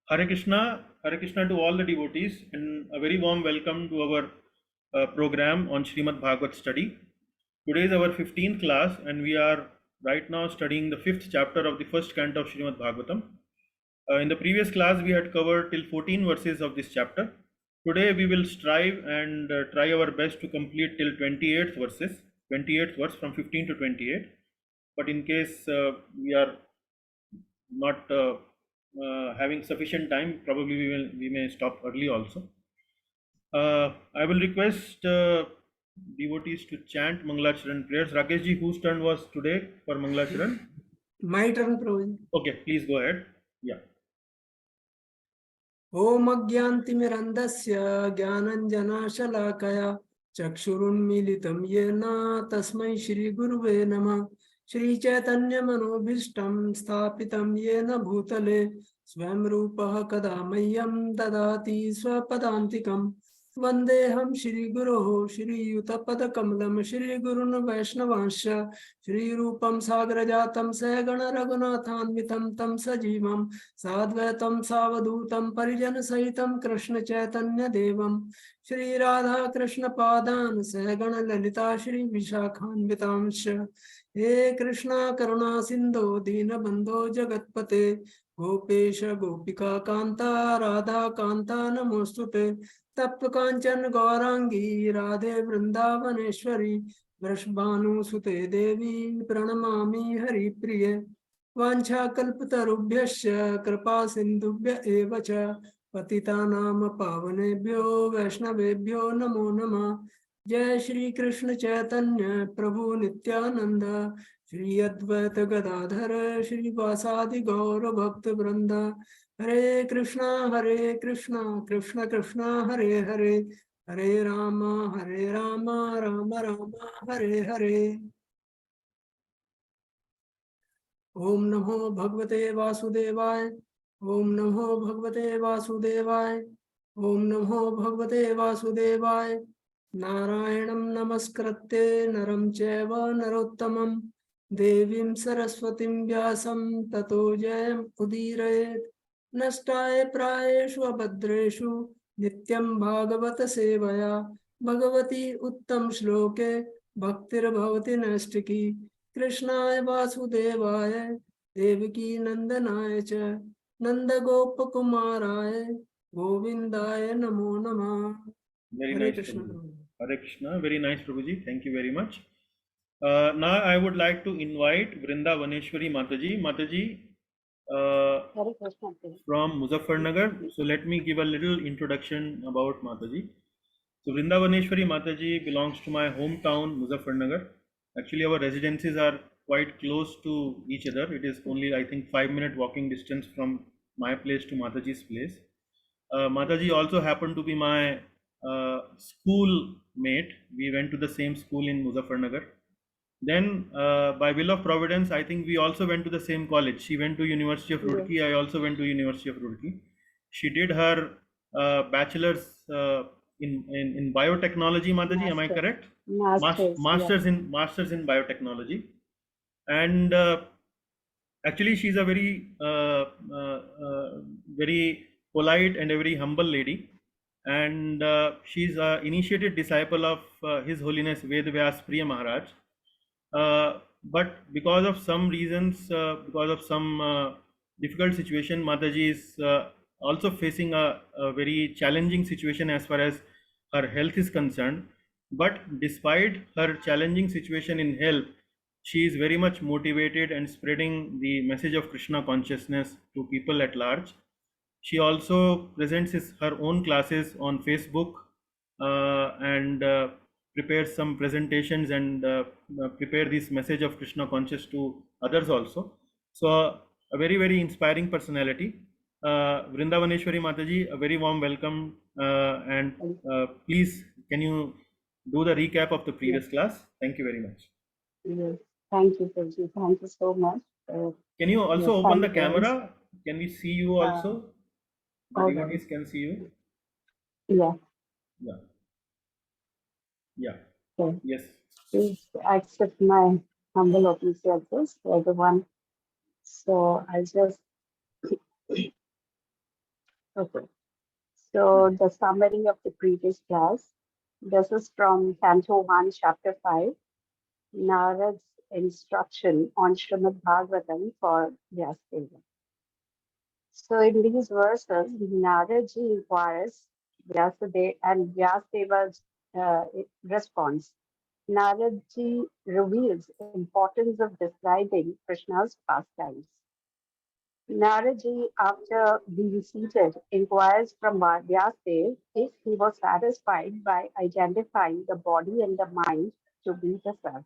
Hare Krishna to all the devotees, and a very warm welcome to our program on Srimad Bhagavat study. Today is our 15th class, and we are right now studying the 5th chapter of the first canto of Srimad Bhagavatam. In the previous class, we had covered till 14 verses of this chapter. Today, we will strive and try our best to complete till 28th verses, 28th verse from 15 to 28. But in case we are not having sufficient time, probably we may stop early also. I will request devotees to chant Mangalacharan prayers. Rakesh ji, whose turn was today for Mangalacharan? My turn, Prabhuji. Okay, please go ahead. Yeah. ॐ अज्ञानतिमिरन्धस्य ज्ञानञ्जनाशलाकया चक्षुरुन्मीलितं येन तस्मै श्रीगुरुवे नमः। श्रीचैतन्यमनोभीष्टं स्थापितं येन भूतले स्वयं रूपः कदा मह्यं ददाति स्वपदान्तिकम्। वन्देऽहं श्रीगुरोः श्रीयुतपदकमलं श्रीगुरुन् वैष्णवांश्च श्रीरूपं सागरजातं सहगण रघुनाथान्वितं तं सजीवं साद्वैतं सावधूतं परिजनसहितं कृष्णचैतन्यदेवं श्रीराधाकृष्णपादान् सहगण ललिता श्रीविशाखान्वितांश्च। हे कृष्णा करुणा सिन्धो दीनबन्धो जगत्पते गोपेश गोपिका कान्ता राधा कान्ता नमोस्तुते। तप्त कांचन गौरांगी राधे वृंदावनेश्वरी वृषभानुसुते देवी प्रणमामि हरिप्रिये। वाञ्छाकल्पतरुभ्यश्च कृपा सिन्धुभ्य एव च पतितानां पावनेभ्यो वैष्णवेभ्यो नमो नमः। जय श्री कृष्ण चैतन्य प्रभु नित्यानंद श्री अद्वैत गदाधर श्रीवासादि गौर भक्त वृंद। हरे कृष्णा कृष्ण कृष्णा हरे हरे हरे राम राम राम हरे हरे। ओम नमो भगवते वासुदेवाय। ओम नमो भगवते वासुदेवाय। ओम नमो भगवते वासुदेवाय। नारायणं नमस्कृत्य नरं चैव नरोत्तमं देवीं सरस्वतीं व्यासं ततो जयमुदीरयेत्। नष्टाय प्रायेषु अभद्रेषु नित्यं भागवत सेवया भगवती उत्तम श्लोके भक्तिर्भवति नैष्टिकी। कृष्णाय वासुदेवाय देवकी नंदनाय च नंदगोपकुमाराय गोविंदाय नमो नमः। Very Hare nice, Krishna. Prabhuji. Hare Krishna. Very nice, Prabhuji. Thank you very much. Now I would like to invite Vrinda Vaneshwari Mataji. Mataji from Muzaffarnagar. So let me give a little introduction about Mataji. So Vrinda Vaneshwari Mataji belongs to my hometown Muzaffarnagar. Actually, our residences are quite close to each other. It is only, I think, 5-minute walking distance from my place to Mataji's place. Mataji also happened to be my school mate. We went to the same school in Muzaffarnagar. Then, by will of providence, I think we also went to the same college. She went to University of Roorkee. I also went to University of Roorkee. She did her bachelor's in biotechnology. Mataji, am I correct? Masters in biotechnology, and actually, she's a very polite and a very humble lady, and she's an initiated disciple of His Holiness Vedvyas Priya Maharaj. But because of some reasons, because of some difficult situation, Mataji is also facing a very challenging situation as far as her health is concerned. But despite her challenging situation in health, she is very much motivated and spreading the message of Krishna consciousness to people at large. She also presents her own classes on Facebook and prepares some presentations and prepare this message of Krishna conscious to others also. So a very, very inspiring personality. Vrindavaneshwari Mataji, a very warm welcome, and please can you do the recap of the previous class? Thank you very much. Yes. Thank you, Prabhuji. Thank you so much. Can you also yes, open the thank you. camera? Can we see you also? The Okay. devotees can see you. Yeah. Yeah. Yeah. Okay. Yes. Please accept my humble obeisances, everyone. So I just Okay. So the summary of the previous class. This is from Canto 1, Chapter 5, Narad's instruction on Srimad Bhagavatam for Vyasadeva. So in these verses, Naradji inquires Vyasadeva and Vyasadeva's response. Naradji reveals importance of describing Krishna's pastimes. Naradji, after being seated, inquires from Vyasadeva if he was satisfied by identifying the body and the mind to be the self.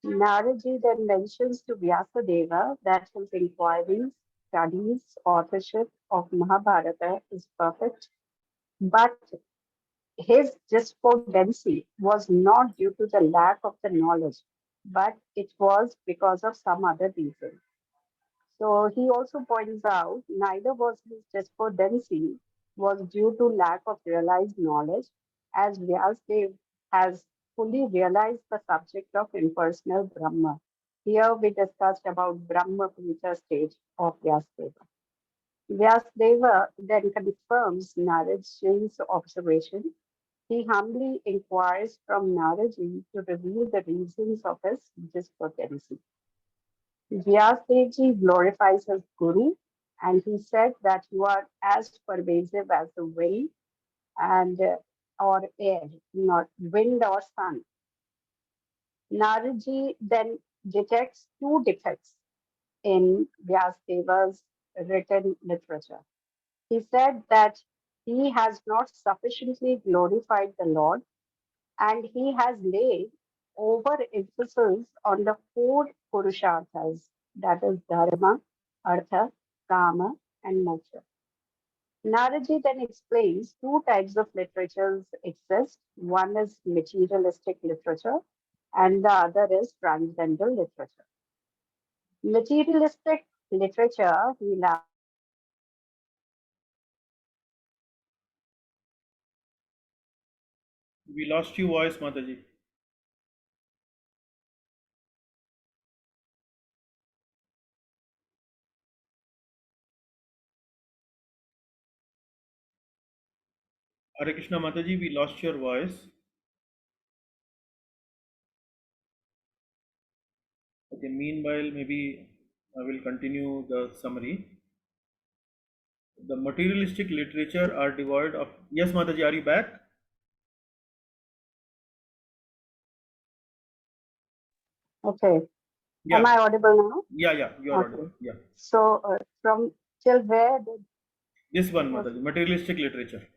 Naradji then mentions to Vyasadeva that his inquiries, studies, authorship of Mahabharata is perfect, but his despondency was not due to the lack of the knowledge, but it was because of some other reason. So he also points out neither was his despondency was due to lack of realized knowledge, as Vyasdev has fully realized the subject of impersonal Brahma. Here we discussed about Brahma Puja stage of Vyasdeva. Vyasdeva then confirms Naradji's observation. He humbly inquires from Naradji to reveal the reasons of his despondency. Vyasdevji glorifies his guru, and he said that you are as pervasive as the wind and or air, not wind or sun. Naradji then detects two defects in Vyasadeva's written literature. He said that he has not sufficiently glorified the Lord, and he has laid overemphasis on the four Purusharthas, that is Dharma, Artha, Kama, and Moksha. Naraji then explains two types of literatures exist. One is materialistic literature, and the other is transcendental literature. Materialistic literature, he elaborates, We lost your voice, Mataji. Hare Krishna Mataji, we lost your voice. Okay, meanwhile, maybe I will continue the summary. The materialistic literature are devoid of. Yes, Mataji, are you back? okay, am Yeah, I audible now? yeah, you are Okay. audible. Yeah. So from till where did This it one, was? Mataji, materialistic literature.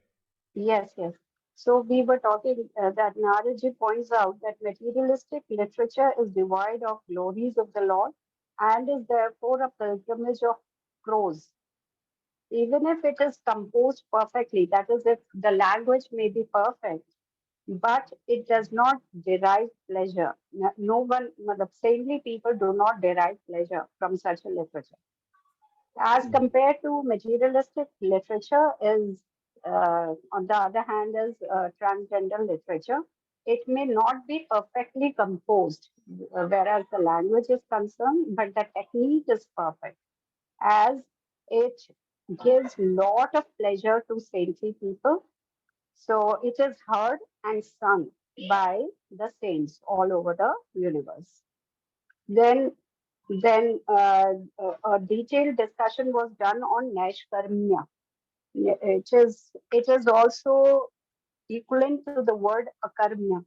Yes, yes. So we were talking that Naraji points out that materialistic literature is devoid of glories of the Lord and is therefore a pilgrimage of prose. Even if it is composed perfectly, that is, if the language may be perfect, but it does not derive pleasure. No one, the saintly people do not derive pleasure from such a literature. As compared to materialistic literature is on the other hand is transcendental literature. It may not be perfectly composed, whereas the language is concerned, but the technique is perfect, as it gives lot of pleasure to saintly people. So it is heard and sung by the saints all over the universe. Then a detailed discussion was done on Nashkarmya. It is also equivalent to the word akarma.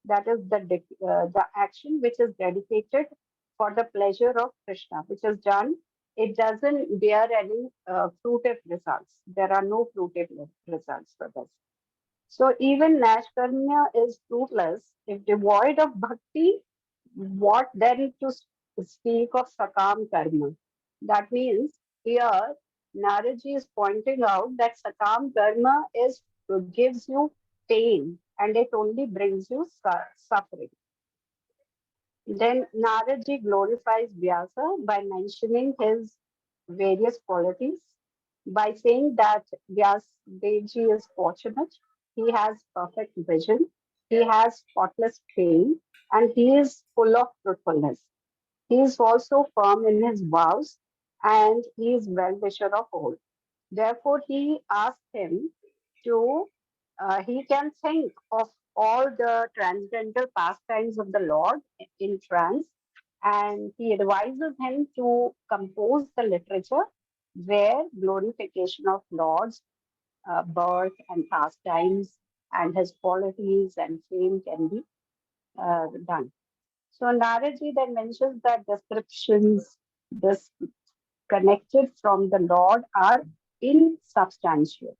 That is the action which is dedicated for the pleasure of Krishna, which is done. It doesn't bear any fruitive results. There are no fruitive results for this. So even Nashkarmya is fruitless if devoid of bhakti. What then to speak of Sakam Karma? That means here Naraji is pointing out that Sakam Karma is gives you pain and it only brings you suffering. Then Naraji glorifies Vyasa by mentioning his various qualities, by saying that Vyasadevji is fortunate, he has perfect vision, he has spotless pain, and he is full of truthfulness. He is also firm in his vows and he is well wisher of all. Therefore, he asked him to, he can think of all the transcendental pastimes of the Lord in trance, and he advises him to compose the literature where glorification of Lord's birth and pastimes and his qualities and fame can be done. So Naraji then mentions that descriptions disconnected from the Lord are insubstantial.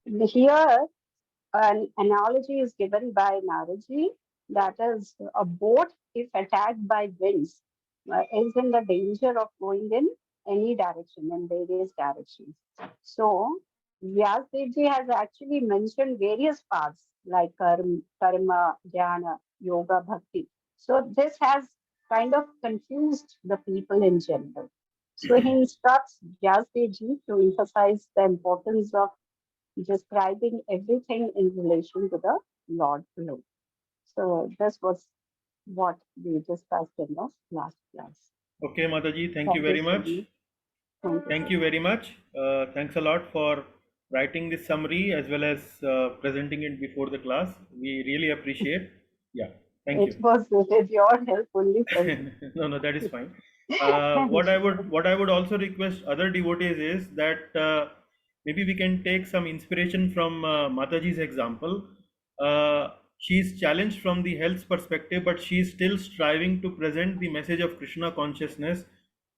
Here, an analogy is given by Naraji, that is, a boat, if attacked by winds, is in the danger of going in any direction, in various directions. So, Vyasdev has actually mentioned various paths like karma, jnana, yoga, bhakti. So, this has kind of confused the people in general. So, he instructs Vyasdev to emphasize the importance of describing everything in relation to the Lord alone. So this was what we discussed in the last class. Okay, Mataji, thank you very much. Thank you very much. Thanks a lot for writing this summary as well as presenting it before the class. We really appreciate. Yeah, thank you. It was with your help only. No, that is fine. What I would also request other devotees is that maybe we can take some inspiration from Mataji's example. She's challenged from the health perspective, but she's still striving to present the message of Krishna consciousness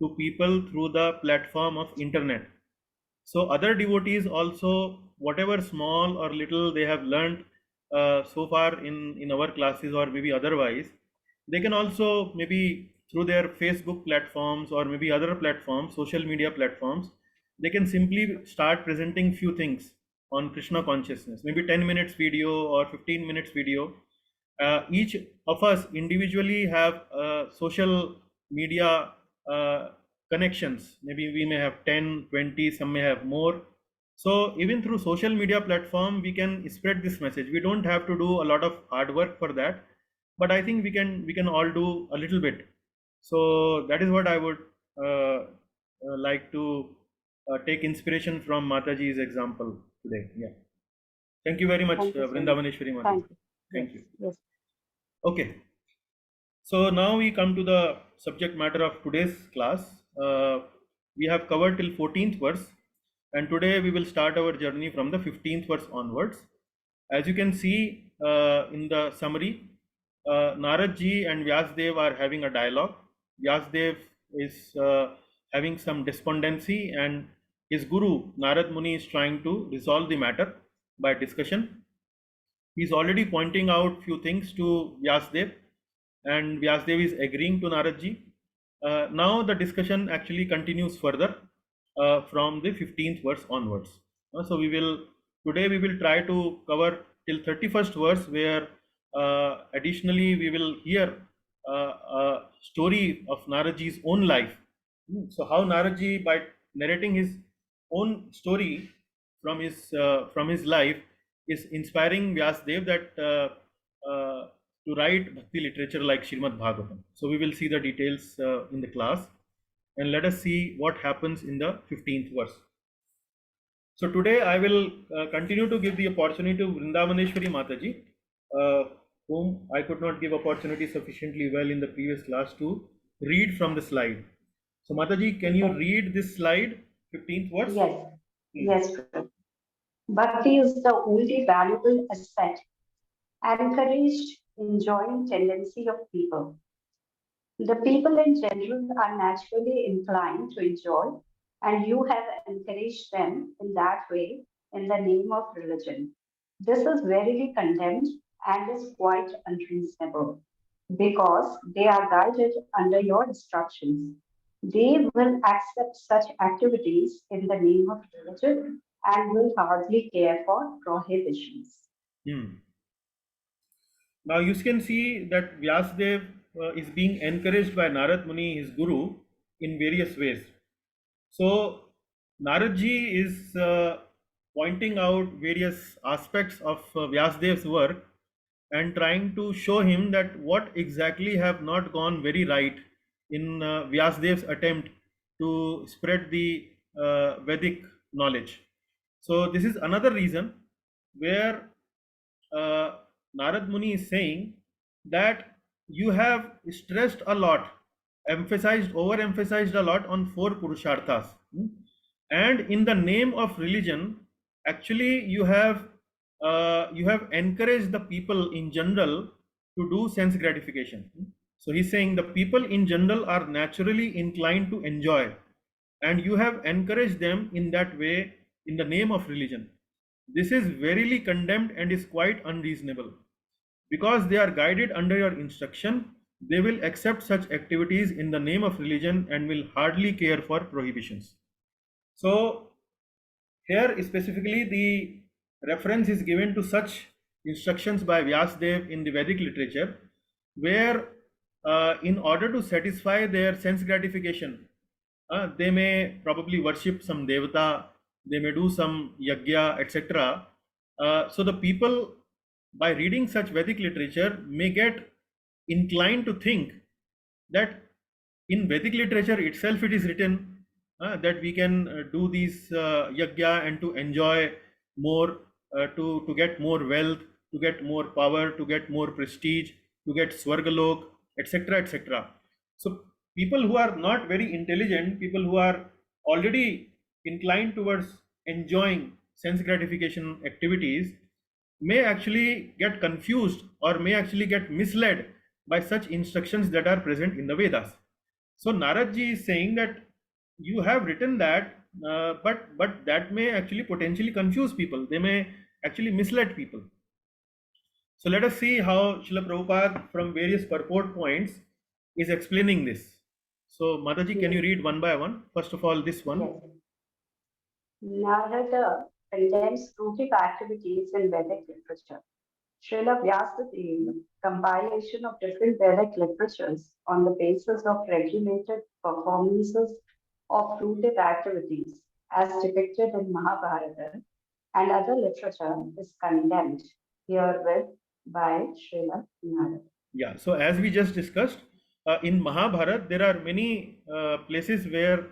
to people through the platform of internet. So other devotees also, whatever small or little they have learned so far in our classes or maybe otherwise, they can also maybe through their Facebook platforms or maybe other platforms, social media platforms, they can simply start presenting few things on Krishna consciousness, maybe 10 minutes video or 15 minutes video. Each of us individually have social media connections. Maybe we may have 10, 20, some may have more. So even through social media platform, we can spread this message. We don't have to do a lot of hard work for that, but I think we can all do a little bit. So that is what I would like to take inspiration from Mataji's example today. Yeah. Thank you very much, Vrindavaneshwari Mataji. Thank you. Yes. Okay. So now we come to the subject matter of today's class. We have covered till 14th verse, and today we will start our journey from the 15th verse onwards. As you can see in the summary, Narad ji and Vyasdev are having a dialogue. Vyasdev is having some despondency, and his guru Narad Muni is trying to resolve the matter by discussion. He is already pointing out few things to Vyasdev, and Vyasdev is agreeing to Narad ji. Now the discussion actually continues further from the 15th verse onwards. So today we will try to cover till 31st verse, where additionally we will hear a story of Narad ji's own life. So how Narad ji, by narrating his own story from his life, is inspiring Vyasdev that to write bhakti literature like Srimad Bhagavatam. So we will see the details in the class, and let us see what happens in the 15th verse. So today I will continue to give the opportunity to Vrindavaneshwari Mataji, whom I could not give opportunity sufficiently well in the previous class, to read from the slide. So Mataji, can you read this slide, 15th verse? Yes. Yes. Bhakti is the only valuable asset, encouraged, enjoying tendency of people. The people in general are naturally inclined to enjoy, and you have encouraged them in that way in the name of religion. This is verily condemned and is quite unreasonable, because they are guided under your instructions. They will accept such activities in the name of religion and will hardly care for prohibitions. Now you can see that Vyasdev is being encouraged by Narad Muni, his guru, in various ways. So Narad ji is pointing out various aspects of Vyasdev's work and trying to show him that what exactly have not gone very right in Vyasdev's attempt to spread the Vedic knowledge. So this is another reason where Narad Muni is saying that you have stressed a lot, emphasized, overemphasized a lot on four purusharthas. And in the name of religion, actually you have encouraged the people in general to do sense gratification. So he's saying the people in general are naturally inclined to enjoy, and you have encouraged them in that way in the name of religion. This is verily condemned and is quite unreasonable. Because they are guided under your instruction, they will accept such activities in the name of religion and will hardly care for prohibitions. So, here specifically the reference is given to such instructions by Vyasdev in the Vedic literature, where in order to satisfy their sense gratification, they may probably worship some devata, they may do some yagya, etc. So the people, by reading such Vedic literature, may get inclined to think that in Vedic literature itself it is written that we can do these yagya and to enjoy more, to get more wealth, to get more power, to get more prestige, to get swargalok, etc., etc. So people who are not very intelligent, people who are already inclined towards enjoying sense gratification activities, may actually get confused or may actually get misled by such instructions that are present in the Vedas. So Narad ji is saying that you have written that, but that may actually potentially confuse people. They may actually mislead people. So let us see how Srila Prabhupada from various purport points is explaining this. So Mataji, can you read one by one? First of all, this one. Yes. Narada condemns fruitive activities in Vedic literature. Srila Vyasadeva, compilation of different Vedic literatures on the basis of regulated performances of fruitive activities as depicted in Mahabharata and other literature is condemned herewith by Srila Narada. Yeah, so as we just discussed, in Mahabharata, there are many places where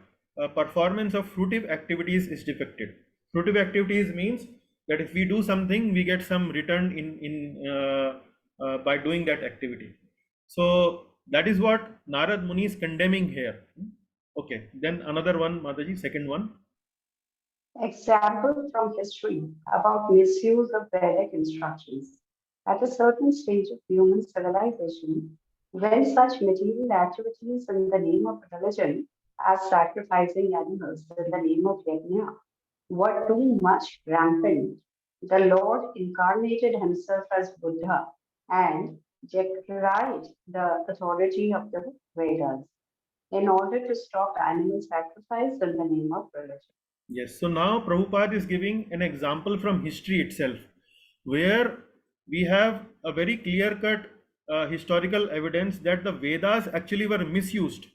performance of fruitive activities is depicted. Fruitive activities means that if we do something, we get some return by doing that activity. So that is what Narad Muni is condemning here. Okay, then another one, Mataji, second one. Example from history about misuse of Vedic instructions. At a certain stage of human civilization, when such material activities in the name of religion, as sacrificing animals in the name of yajna, were too much rampant, the Lord incarnated himself as Buddha and decried the authority of the Vedas in order to stop animal sacrifice in the name of religion. Yes, so now Prabhupada is giving an example from history itself, where we have a very clear-cut historical evidence that the Vedas actually were misused.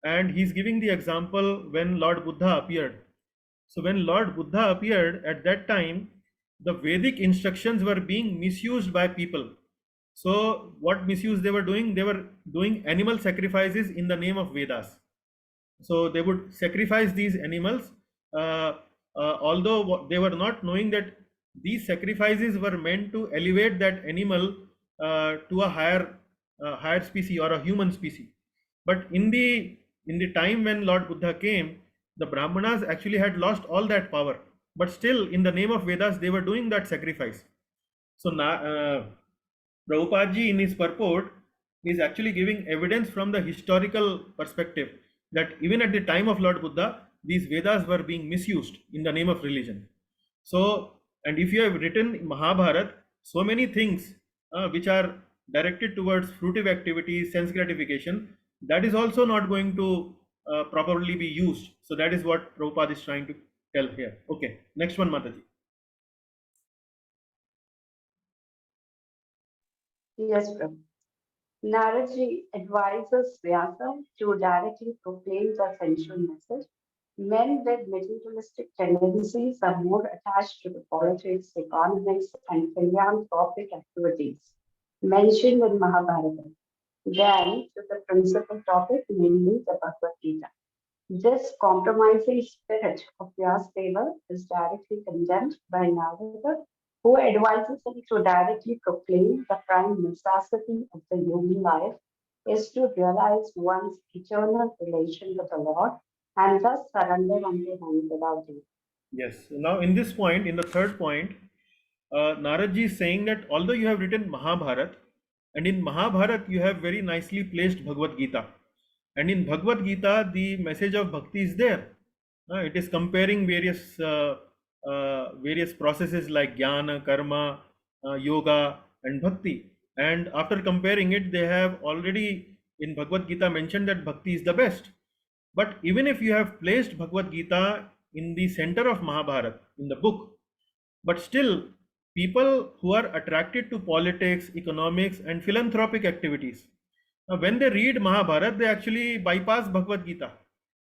And he's giving the example when Lord Buddha appeared. So when Lord Buddha appeared, at that time, the Vedic instructions were being misused by people. So what misuse they were doing? They were doing animal sacrifices in the name of Vedas. So they would sacrifice these animals, although they were not knowing that these sacrifices were meant to elevate that animal to a higher species or a human species. But in the time when Lord Buddha came, the Brahmanas actually had lost all that power. But still, in the name of Vedas, they were doing that sacrifice. So Prabhupada ji in his purport is actually giving evidence from the historical perspective that even at the time of Lord Buddha, these Vedas were being misused in the name of religion. So, and if you have written Mahabharata, so many things which are directed towards fruitive activities, sense gratification, that is also not going to properly be used. So that is what Prabhupada is trying to tell here. Okay, next one, Mataji. Yes, Prabhu. Naradji advises Vyasa to directly proclaim the essential message. Men with materialistic tendencies are more attached to the politics, economics, and philanthropic activities mentioned in Mahabharata than to the principal topic, namely the Bhagavad Gita. This compromising spirit of Vyasdeva is directly condemned by Narada, who advises him to directly proclaim the prime necessity of the human life is to realize one's eternal relation with the Lord and thus surrender unto him without delay. Yes. Now, in this point, in the third point, Naradji is saying that although you have written Mahabharat, and in Mahabharat you have very nicely placed Bhagavad Gita, and in Bhagavad Gita the message of bhakti is there. It is comparing various processes like jnana, karma, yoga, and bhakti. And after comparing it, they have already in Bhagavad Gita mentioned that bhakti is the best. But even if you have placed Bhagavad Gita in the center of Mahabharata in the book, but still people who are attracted to politics, economics, and philanthropic activities, when they read Mahabharata, they actually bypass Bhagavad Gita.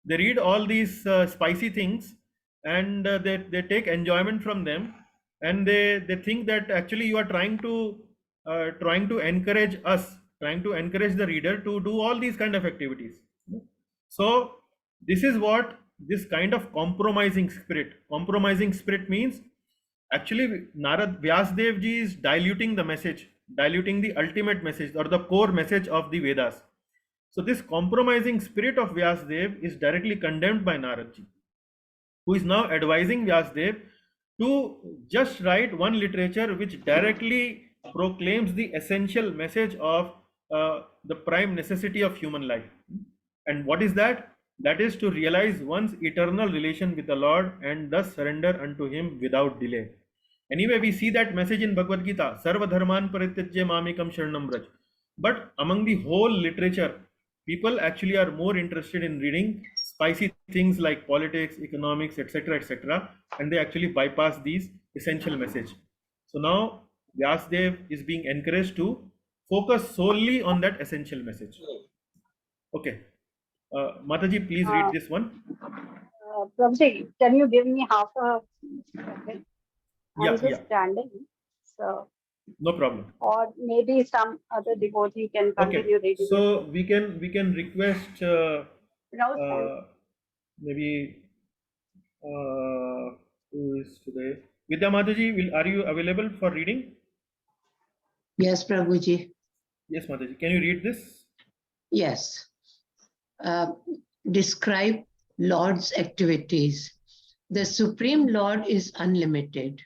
They read all these spicy things, and they take enjoyment from them, and they think that actually you are trying to encourage us, trying to encourage the reader to do all these kind of activities. So this is what this kind of compromising spirit means. Actually, Vyasdev ji is diluting the message, diluting the ultimate message or the core message of the Vedas. So this compromising spirit of Vyasdev is directly condemned by Narad ji, who is now advising Vyasdev to just write one literature which directly proclaims the essential message of the prime necessity of human life. And what is that? That is to realize one's eternal relation with the Lord and thus surrender unto Him without delay. Anyway, we see that message in Bhagavad Gita, Sarva Dharman Parityajya Mamekam Sharanam Braj. But among the whole literature, people actually are more interested in reading spicy things like politics, economics, etc., and they actually bypass these essential message. So now Vyasdev is being encouraged to focus solely on that essential message. Okay. Mataji, please read this one. Prabhuji, can you give me half a second? I'm just Yeah. standing, so No problem. or maybe some other devotee can continue reading. So we can request No, maybe who is today? Vidya Mataji, are you available for reading? Yes, Prabhuji. Yes, Mataji. Can you read this? Yes. Describe Lord's activities. The Supreme Lord is unlimited.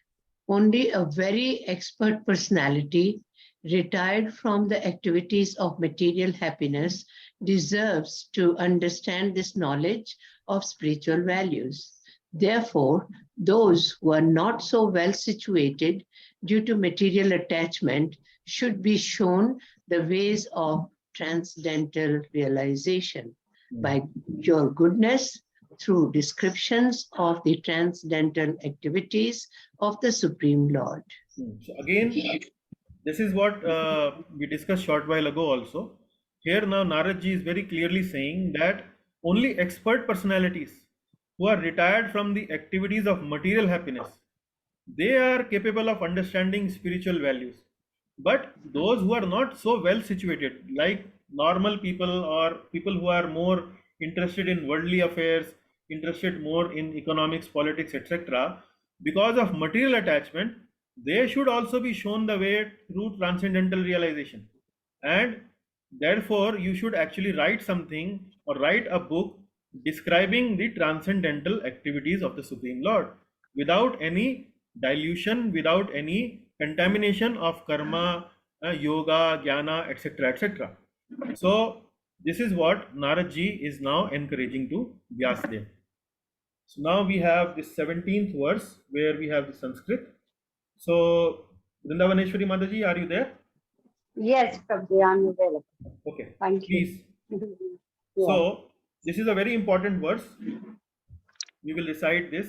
Only a very expert personality, retired from the activities of material happiness, deserves to understand this knowledge of spiritual values. Therefore, those who are not so well situated due to material attachment should be shown the ways of transcendental realization by your goodness through descriptions of the transcendental activities of the Supreme Lord. So again, this is what we discussed short while ago also. Here now Narad ji is very clearly saying that only expert personalities who are retired from the activities of material happiness, they are capable of understanding spiritual values. But those who are not so well situated, like normal people or people who are more interested in worldly affairs, interested more in economics, politics, etc., because of material attachment, they should also be shown the way through transcendental realization. And therefore, you should actually write something or write a book describing the transcendental activities of the Supreme Lord without any dilution, without any contamination of karma, yoga, jnana, etc. So this is what Narad ji is now encouraging to Vyasdev. So now we have the 17th verse where we have the Sanskrit. So Vrindavaneshwari Mataji, are you there? yes, Prabhuji, I'm available. Okay. Thank you. Please. Yeah. So this is a very important verse. We will recite this.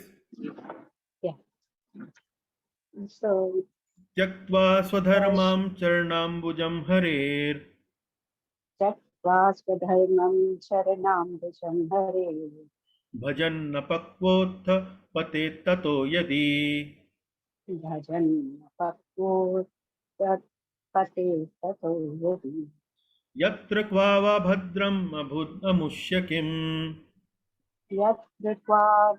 So, Tyaktva swadharmam charnambujam harer Chatvasvadharmam Sharanam Visham Hare bhajan napakvotha pate tato yadi Bhajan Pakvo Tat Pate Tato Yadi yatra kvava bhadram abhud amushyakim Yat kritva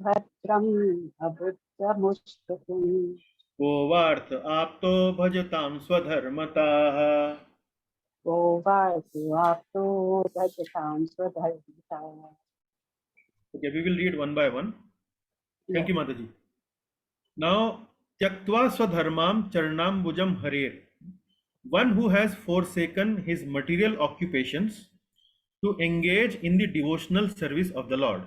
bhadram abhutramushtakum. को वार्थ आप्तो भजतां स्वधर्मताः. Ko vartu apto bhajatam swadharmata. Okay, we will read one by one. Thank you, Mataji. Now, tyaktva swadharmam charnambujam harer. One who has forsaken his material occupations to engage in the devotional service of the Lord.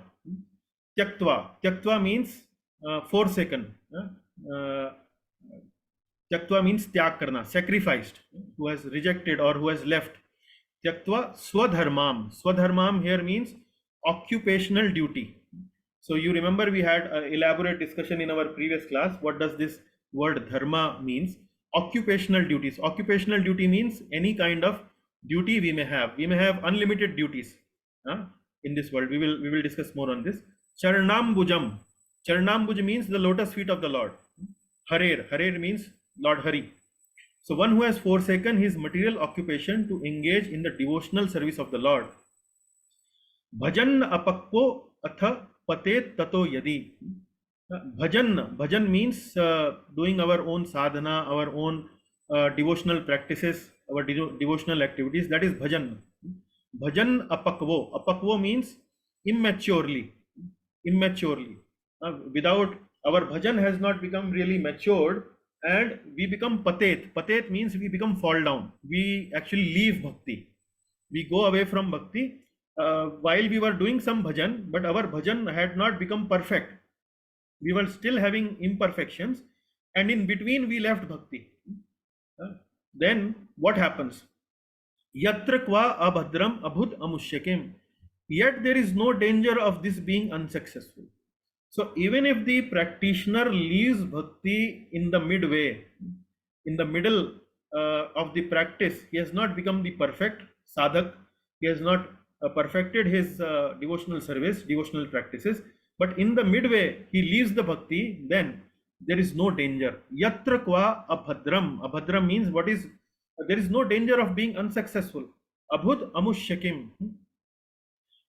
Tyaktva. Tyaktva means forsaken. Tyaktva means tyag karna, sacrificed, who has rejected or who has left. Tyaktva swadharmam. Swadharmam here means occupational duty. So you remember we had an elaborate discussion in our previous class. What does this word dharma means? Occupational duties. Occupational duty means any kind of duty we may have. We may have unlimited duties in this world. We will discuss more on this. Charnambujam. Charnambuj means the lotus feet of the Lord. Harer. Harer means Lord Hari. So one who has forsaken his material occupation to engage in the devotional service of the Lord. Bhajan apakko atha patet tato yadi. Bhajan means doing our own sadhana, our own devotional practices, our devotional activities. That is bhajan. Bhajan apakvo. Apakvo means immaturely. Without our bhajan has not become really matured, and we become patet. Patet means we become fall down. We actually leave bhakti. We go away from bhakti while we were doing some bhajan, but our bhajan had not become perfect. We were still having imperfections, and in between we left bhakti. Then what happens? Yatra kva abhadram abhut amushyakim. Yet there is no danger of this being unsuccessful. So even if the practitioner leaves bhakti in the midway, in the middle of the practice, he has not become the perfect sadhak, he has not perfected his devotional service, devotional practices, but in the midway he leaves the bhakti, then there is no danger. Yatra kva abhadram. Abhadram means what is, there is no danger of being unsuccessful. Abhut amushyakim.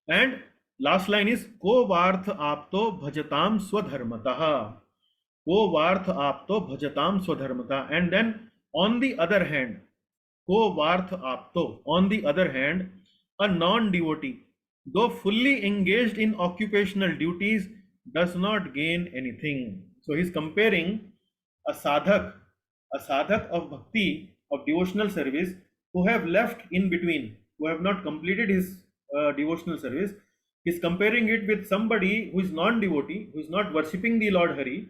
And last line is ko varth apto bhajatam swadharmataha. Ko varth apto bhajatam swadharmata. And then on the other hand, ko varth apto, on the other hand, a non-devotee, though fully engaged in occupational duties, does not gain anything. So he's comparing a sadhak of bhakti, of devotional service, who have left in between, who have not completed his devotional service. He's comparing it with somebody who is non-devotee, who is not worshipping the Lord Hari,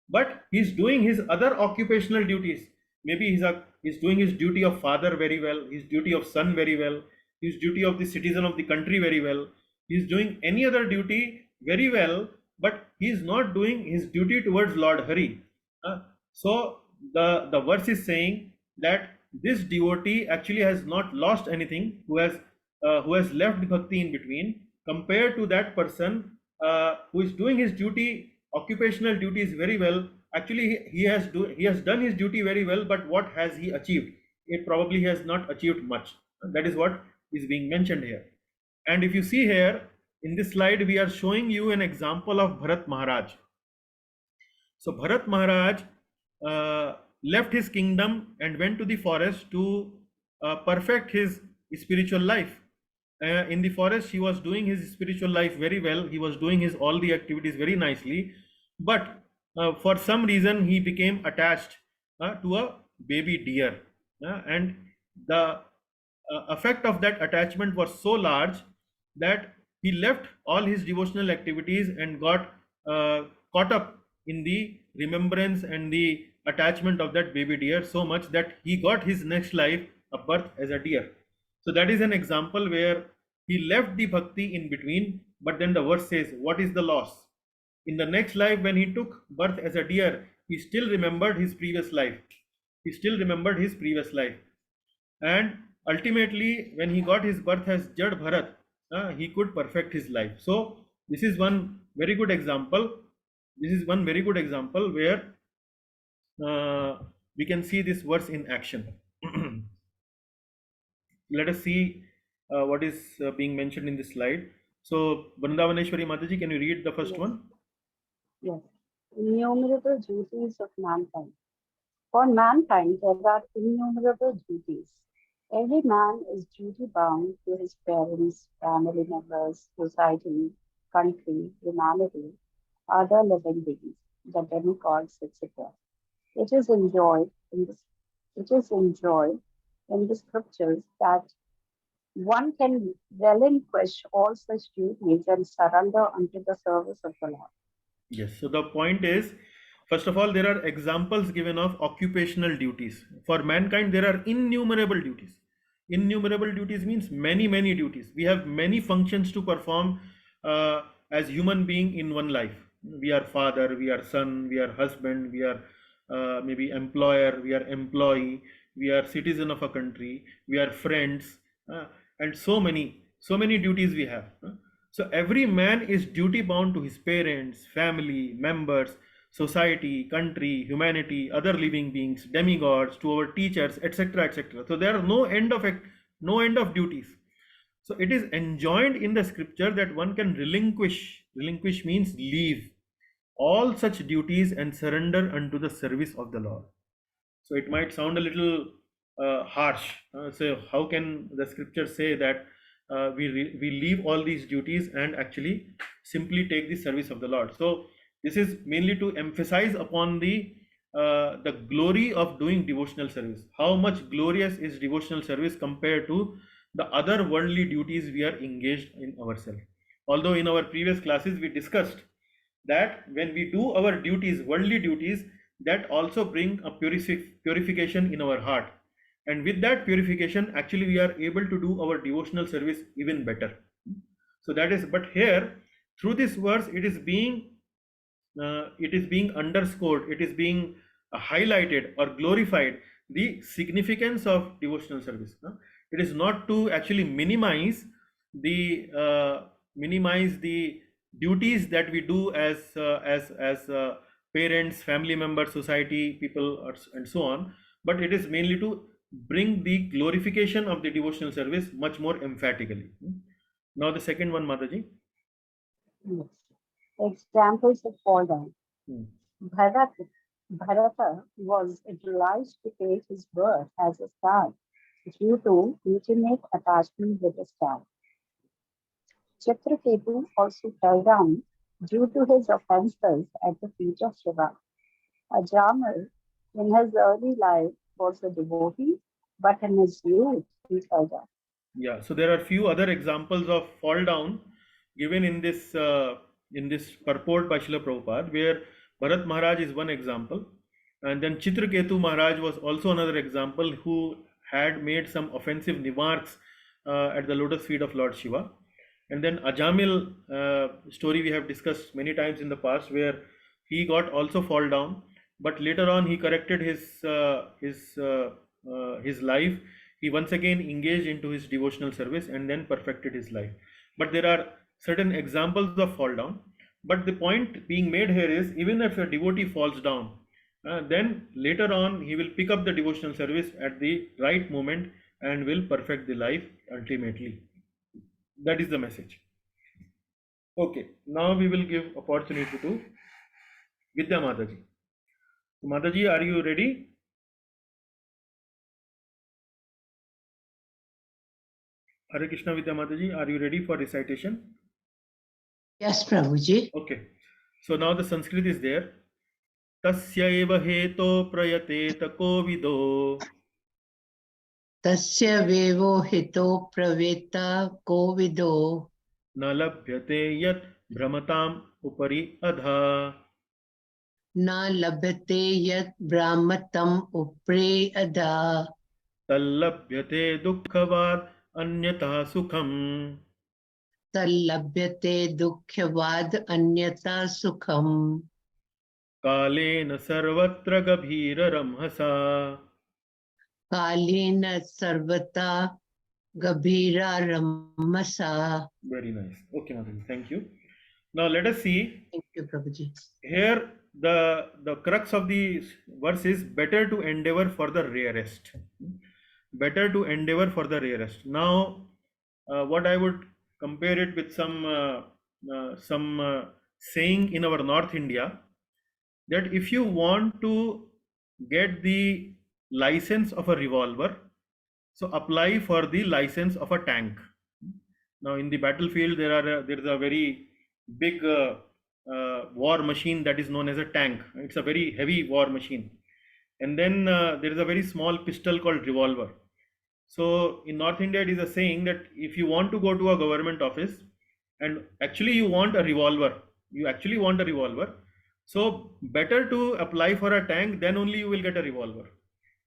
but he's doing his other occupational duties. Maybe he's doing his duty of father very well, his duty of son very well, his duty of the citizen of the country very well. He's doing any other duty very well, but he's not doing his duty towards Lord Hari. So the verse is saying that this devotee actually has not lost anything, who has left bhakti in between, compared to that person who is doing his duty, occupational duties very well. Actually, he has done his duty very well, but what has he achieved? It probably has not achieved much. That is what is being mentioned here. And if you see here in this slide, we are showing you an example of Bharat Maharaj. So Bharat Maharaj left his kingdom and went to the forest to perfect his spiritual life. In the forest, he was doing his spiritual life very well. He was doing his all the activities very nicely, but for some reason he became attached to a baby deer, and the effect of that attachment was so large that he left all his devotional activities and got caught up in the remembrance and the attachment of that baby deer, so much that he got his next life a birth as a deer. So that is an example where he left the bhakti in between, but then the verse says, what is the loss? In the next life, when he took birth as a deer, he still remembered his previous life. He still remembered his previous life. And ultimately, when he got his birth as Jad Bharat, he could perfect his life. So this is one very good example. This is one very good example where we can see this verse in action. Let us see what is being mentioned in this slide. So, Vrindavaneshwari Mataji, can you read the first Yes. one? Yes. Innumerable duties of mankind. For mankind, there are innumerable duties. Every man is duty bound to his parents, family members, society, country, humanity, other living beings, the demigods, etc. It is enjoyed in the it is enjoyed in the scriptures that one can relinquish all such duties and surrender unto the service of the Lord. Yes. So the point is, first of all, there are examples given of occupational duties. For mankind, there are innumerable duties. Innumerable duties means many, many duties. We have many functions to perform as human being in one life. We are father, we are son, we are husband, we are maybe employer, we are employee, we are citizen of a country, we are friends, and so many duties we have. So every man is duty bound to his parents, family, members, society, country, humanity, other living beings, demigods, to our teachers, etc., etc. So there are no end of duties. So it is enjoined in the scripture that one can relinquish. Relinquish means leave all such duties and surrender unto the service of the Lord. So it might sound a little harsh. So how can the scripture say that we leave all these duties and actually simply take the service of the Lord? So this is mainly to emphasize upon the glory of doing devotional service. How much glorious is devotional service compared to the other worldly duties we are engaged in ourselves. Although in our previous classes we discussed that when we do our duties, worldly duties, that also bring a purification in our heart, and with that purification actually we are able to do our devotional service even better. So that is, but here through this verse it is being underscored, it is being highlighted or glorified the significance of devotional service. It is not to actually minimize the duties that we do as parents, family members, society, people, and so on, but it is mainly to bring the glorification of the devotional service much more emphatically. Now the second one, Mataji. Yes. Examples of fall down. Hmm. Bharata was obliged to take his birth as a star due to intimate attachment with the star. Chitraketu also fell down due to his offenses at the feet of Shiva. Ajamil, in his early life, was a devotee, but in his youth, he fell down. Yeah, so there are few other examples of fall down given in this purport by Srila Prabhupada, where Bharat Maharaj is one example, and then Chitraketu Maharaj was also another example who had made some offensive remarks at the lotus feet of Lord Shiva. And then Ajamil story we have discussed many times in the past, where he got also fall down, but later on he corrected his life. He once again engaged into his devotional service and then perfected his life. But there are certain examples of fall down. But the point being made here is, even if a devotee falls down, then later on he will pick up the devotional service at the right moment and will perfect the life ultimately. That is the message. Okay, now we will give opportunity to Vidya Mataji. Mataji, are you ready? Hare Krishna Vidya Mataji, are you ready for recitation? Yes, Prabhuji. Okay, so now the Sanskrit is there. Tasya eva heto prayatet kovido Tasya vevo hito praveta kovido na labhyate yat brahmatam upari adha. na labhate yat brahmatam upre adha Tallabhyate dukkhavat anyatha sukham. tallabhyate dukhyavad anyata sukham Kalena sarvatra gabhira ramhasa. kalena sarvata gabhira ramasa. Very nice. Okay, Mataji, thank you. Now let us see Thank you, Prabhuji. here the crux of the verse is better to endeavor for the rarest. Better to endeavor for the rarest. Now, what I would compare it with some saying in our North India, that if you want to get the license of a revolver, so apply for the license of a tank. Now in the battlefield, there is a very big war machine that is known as a tank. It's a very heavy war machine, and then there is a very small pistol called revolver. So in North India, it is a saying that if you want to go to a government office and actually you want a revolver, so better to apply for a tank, then only you will get a revolver.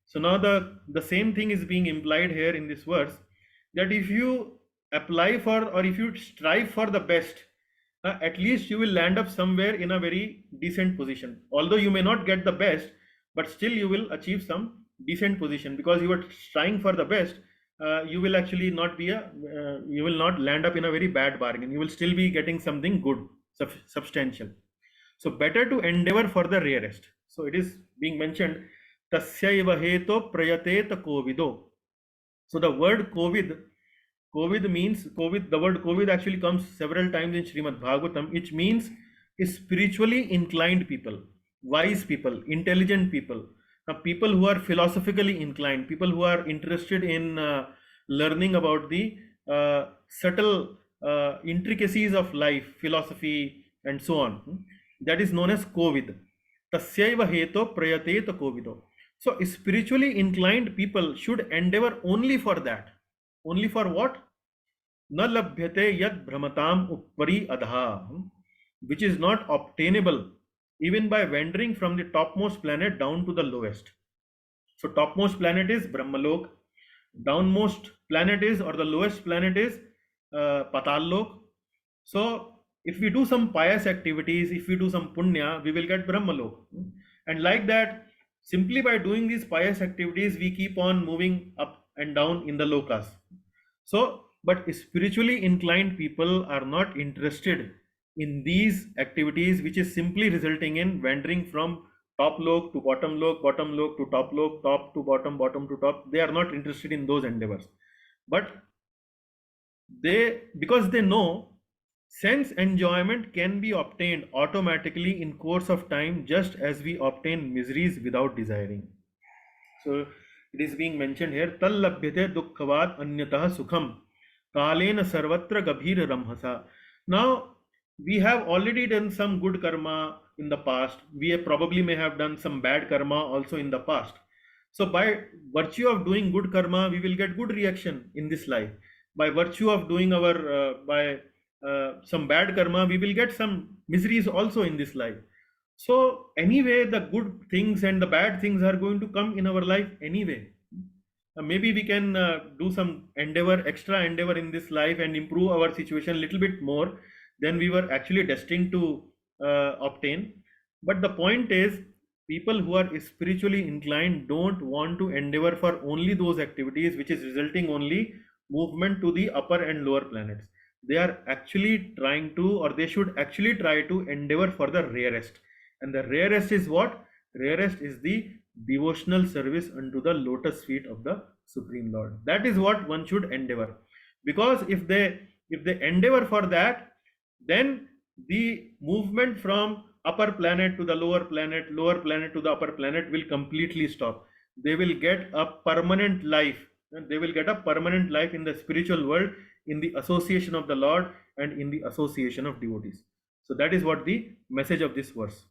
So now the same thing is being implied here in this verse, that if you apply for, or if you strive for the best, at least you will land up somewhere in a very decent position. Although you may not get the best, but still you will achieve some decent position, because you are trying for the best. You will actually not be you will not land up in a very bad bargain. You will still be getting something good, substantial. So better to endeavor for the rarest. So it is being mentioned, tasyaiva heto prayateta kovido. So the word Covid means, the word Covid actually comes several times in Srimad Bhagavatam, which means spiritually inclined people, wise people, intelligent people, people who are philosophically inclined, people who are interested in learning about the subtle intricacies of life, philosophy, and so on. That is known as Covid. Tasyaiva heto prayateta Kovido. So spiritually inclined people should endeavor only for that. Only for what? Na labhyate yad brahmatam uppari adha, which is not obtainable even by wandering from the topmost planet down to the lowest. So topmost planet is Brahmalok, downmost planet is, or the lowest planet is Patallok. So if we do some pious activities, if we do some punya, we will get Brahmalok. And like that, simply by doing these pious activities, we keep on moving up and down in the lokas. So, but spiritually inclined people are not interested in these activities, which is simply resulting in wandering from top lok to bottom lok to top lok, top to bottom, bottom to top. They are not interested in those endeavors. But because they know sense enjoyment can be obtained automatically in course of time, just as we obtain miseries without desiring. So it is being mentioned here, tal labhyate dukkhavat anyatah sukham kalena sarvatra gabhir ramhasa. Now we have already done some good karma in the past. We probably may have done some bad karma also in the past. So by virtue of doing good karma, we will get good reaction in this life. By virtue of doing our some bad karma, we will get some miseries also in this life. So anyway, the good things and the bad things are going to come in our life anyway. Maybe we can do some extra endeavor in this life and improve our situation a little bit more than we were actually destined to obtain. But the point is, people who are spiritually inclined don't want to endeavor for only those activities which is resulting only movement to the upper and lower planets. They are actually trying to, or they should actually try to endeavor for the rarest. And the rarest is what? Rarest is the devotional service unto the lotus feet of the Supreme Lord. That is what one should endeavor. Because if they endeavor for that, then the movement from upper planet to the lower planet to the upper planet will completely stop. They will get a permanent life, and they will get a permanent life in the spiritual world, in the association of the Lord and in the association of devotees. So that is what the message of this verse.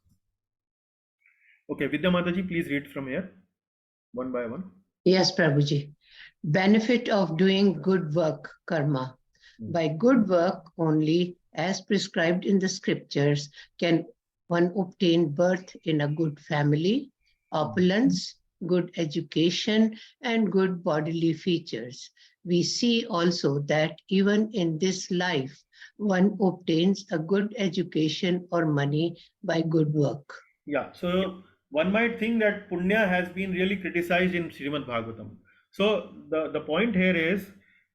Okay, Vidya Mataji, please read from here, one by one. Yes, Prabhuji. Benefit of doing good work, karma. By good work only, as prescribed in the scriptures, can one obtain birth in a good family, opulence, good education, and good bodily features. We see also that even in this life, one obtains a good education or money by good work. Yeah, so one might think that punya has been really criticized in Srimad Bhagavatam. So the point here is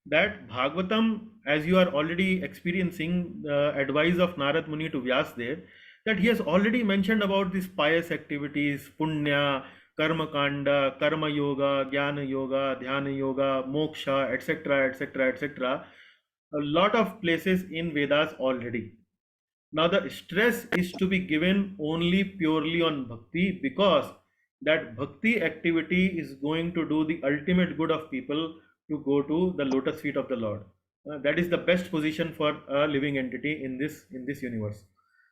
that Bhagavatam, as you are already experiencing the advice of Narad Muni to Vyasdev, that he has already mentioned about these pious activities, punya, karma kanda, karma yoga, jnana yoga, dhyana yoga, moksha, etc., etc., etc., a lot of places in Vedas already. Now the stress is to be given only purely on bhakti, because that bhakti activity is going to do the ultimate good of people to go to the lotus feet of the Lord. That is the best position for a living entity in this universe.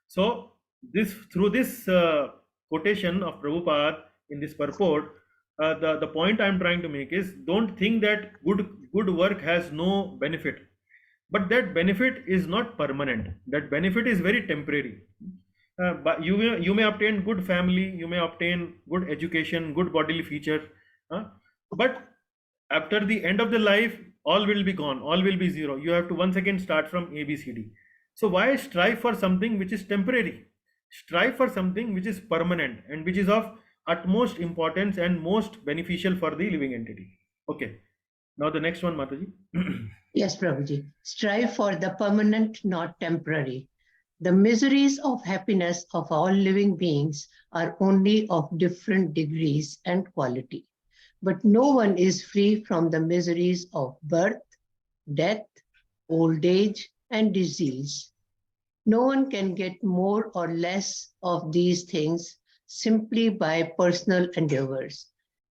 So this through this quotation of Prabhupada in this purport, the point I'm trying to make is, don't think that good work has no benefit, but that benefit is not permanent. That benefit is very temporary. But you may obtain good family, you may obtain good education, good bodily feature, but after the end of the life, all will be gone, all will be zero. You have to once again start from ABCD. So why strive for something which is temporary? Strive for something which is permanent and which is of utmost importance and most beneficial for the living entity. Okay, now the next one, Mataji. Yes, Prabhuji. Strive for the permanent, not temporary. The miseries of happiness of all living beings are only of different degrees and quality. But no one is free from the miseries of birth, death, old age, and disease. No one can get more or less of these things simply by personal endeavors.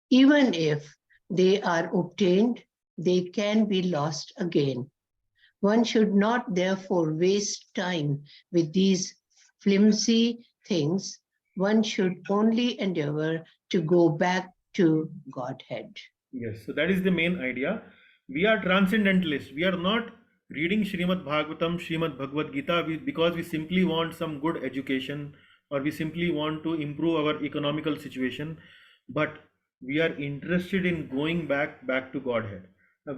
Even if they are obtained, they can be lost again. One should not therefore waste time with these flimsy things. One should only endeavor to go back to Godhead. Yes, so that is the main idea. We are transcendentalists. We are not reading Srimad Bhagavatam, Srimad Bhagavad Gita because we simply want some good education, or we simply want to improve our economical situation, but we are interested in going back to Godhead.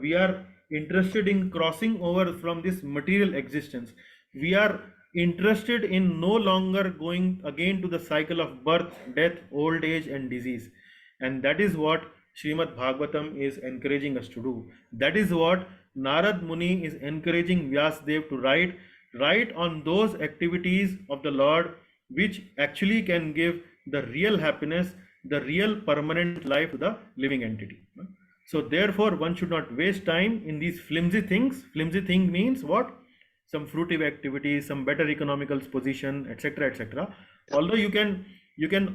We are interested in crossing over from this material existence. We are interested in no longer going again to the cycle of birth, death, old age, and disease. And that is what Srimad Bhagavatam is encouraging us to do. That is what Narad Muni is encouraging Vyasdev to write on those activities of the Lord which actually can give the real happiness, the real permanent life to the living entity. So therefore, one should not waste time in these flimsy things. Flimsy thing means what? Some fruitive activities, some better economical position, etc., etc. Although you can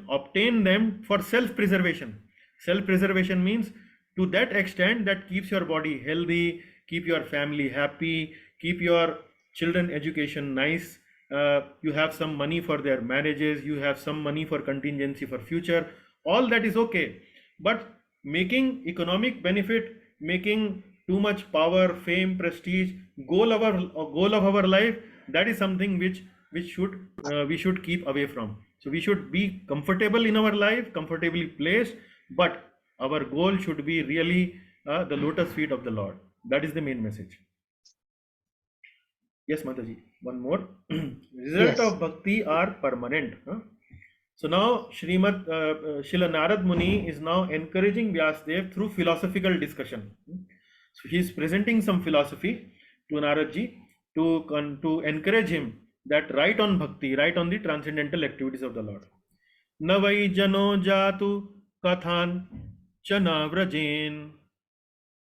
obtain them for self-preservation. Self-preservation means to that extent that keeps your body healthy, keep your family happy, keep your children education nice. You have some money for their marriages, you have some money for contingency for future. All that is okay. But making economic benefit, making too much power, fame, prestige, goal of our life, that is something which we should keep away from. So we should be comfortable in our life, comfortably placed, but our goal should be really the lotus feet of the Lord. That is the main message. Yes, Mataji, one more. Result of bhakti are permanent. So now Srila Narad Muni is now encouraging Vyasdev through philosophical discussion. So he is presenting some philosophy to Naradji to encourage him that write on bhakti, write on the transcendental activities of the Lord. Navai jano jatu kathan chana vrajen.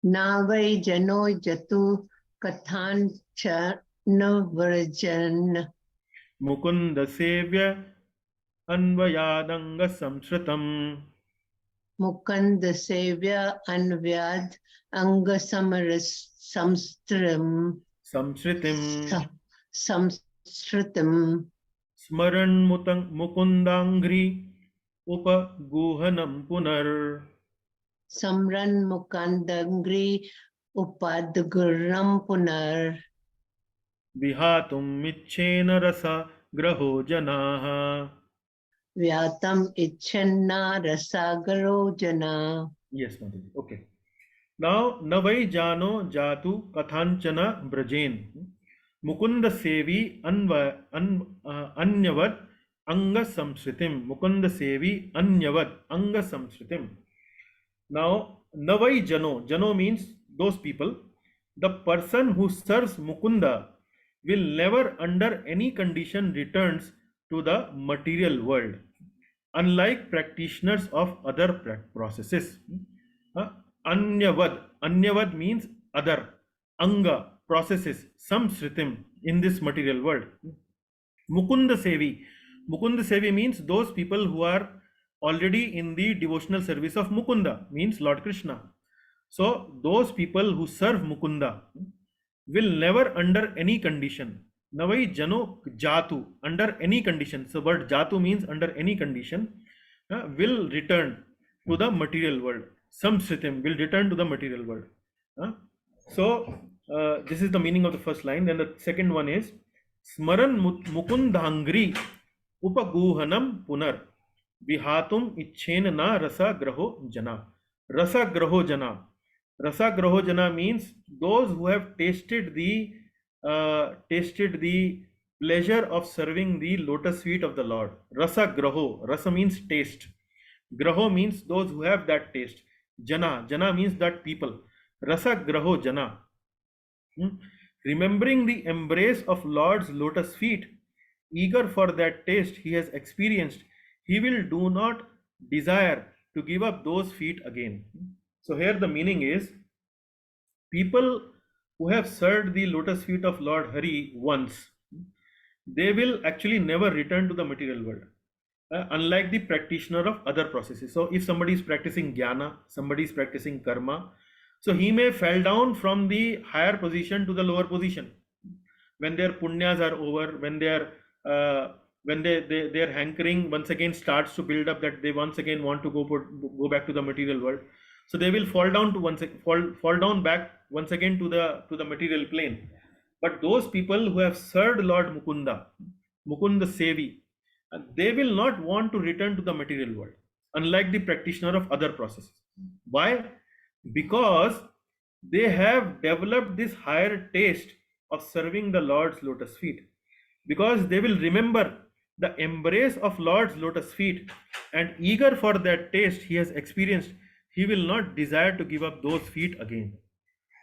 Navai jano jatu kathan chana vrajen. Mukunda sevya Anvayadanga samsritam. Mukanda sevya anvyad anga samstritim. Samsritim. Smaran mukundangri upaguhanam punar. Samran mukandangri upadguram punar. Vihatum michena rasa graho janaha. Vyatam ichhanna rasagaro jana. Yes, Mataji. Okay. Now, Navai Jano Jatu Kathanchana Brajen. Mukunda Sevi Anyavad Anga Samsritim. Mukunda Sevi Anyavad Anga Samsritim. Now, Navai Jano. Jano means those people. The person who serves Mukunda will never under any condition returns to the material world, unlike practitioners of other processes. Anyavad means other. Anga processes, samsritim, in this material world. Mukunda Sevi. Mukunda Sevi means those people who are already in the devotional service of Mukunda, means Lord Krishna. So those people who serve Mukunda will never under any condition. Navai Jano Jatu, under any condition. So word Jatu means under any condition, will return to the material world. Samsritim will return to the material world. So this is the meaning of the first line. Then the second one is Smaran Mukundangri Upaguhanam Punar Vihatum Ichen na Rasa Graho Jana. Rasa Graho Jana. Rasa Graho Jana means those who have tasted the pleasure of serving the lotus feet of the Lord. Rasa Graho. Rasa means taste. Graho means those who have that taste. Jana. Jana means that people. Rasa Graho Jana. Remembering the embrace of Lord's lotus feet, eager for that taste he has experienced, he will do not desire to give up those feet again. So here the meaning is, people who have served the lotus feet of Lord Hari once, they will actually never return to the material world. Unlike the practitioner of other processes. So if somebody is practicing jnana, somebody is practicing karma, so he may fall down from the higher position to the lower position. When their punyas are over, when their hankering once again starts to build up, that they once again want to go back to the material world. So they will fall down back once again to the material plane. But those people who have served Lord Mukunda Sevi, they will not want to return to the material world, unlike the practitioner of other processes. Why? Because they have developed this higher taste of serving the Lord's lotus feet. Because they will remember the embrace of Lord's lotus feet, and eager for that taste he has experienced, he will not desire to give up those feet again.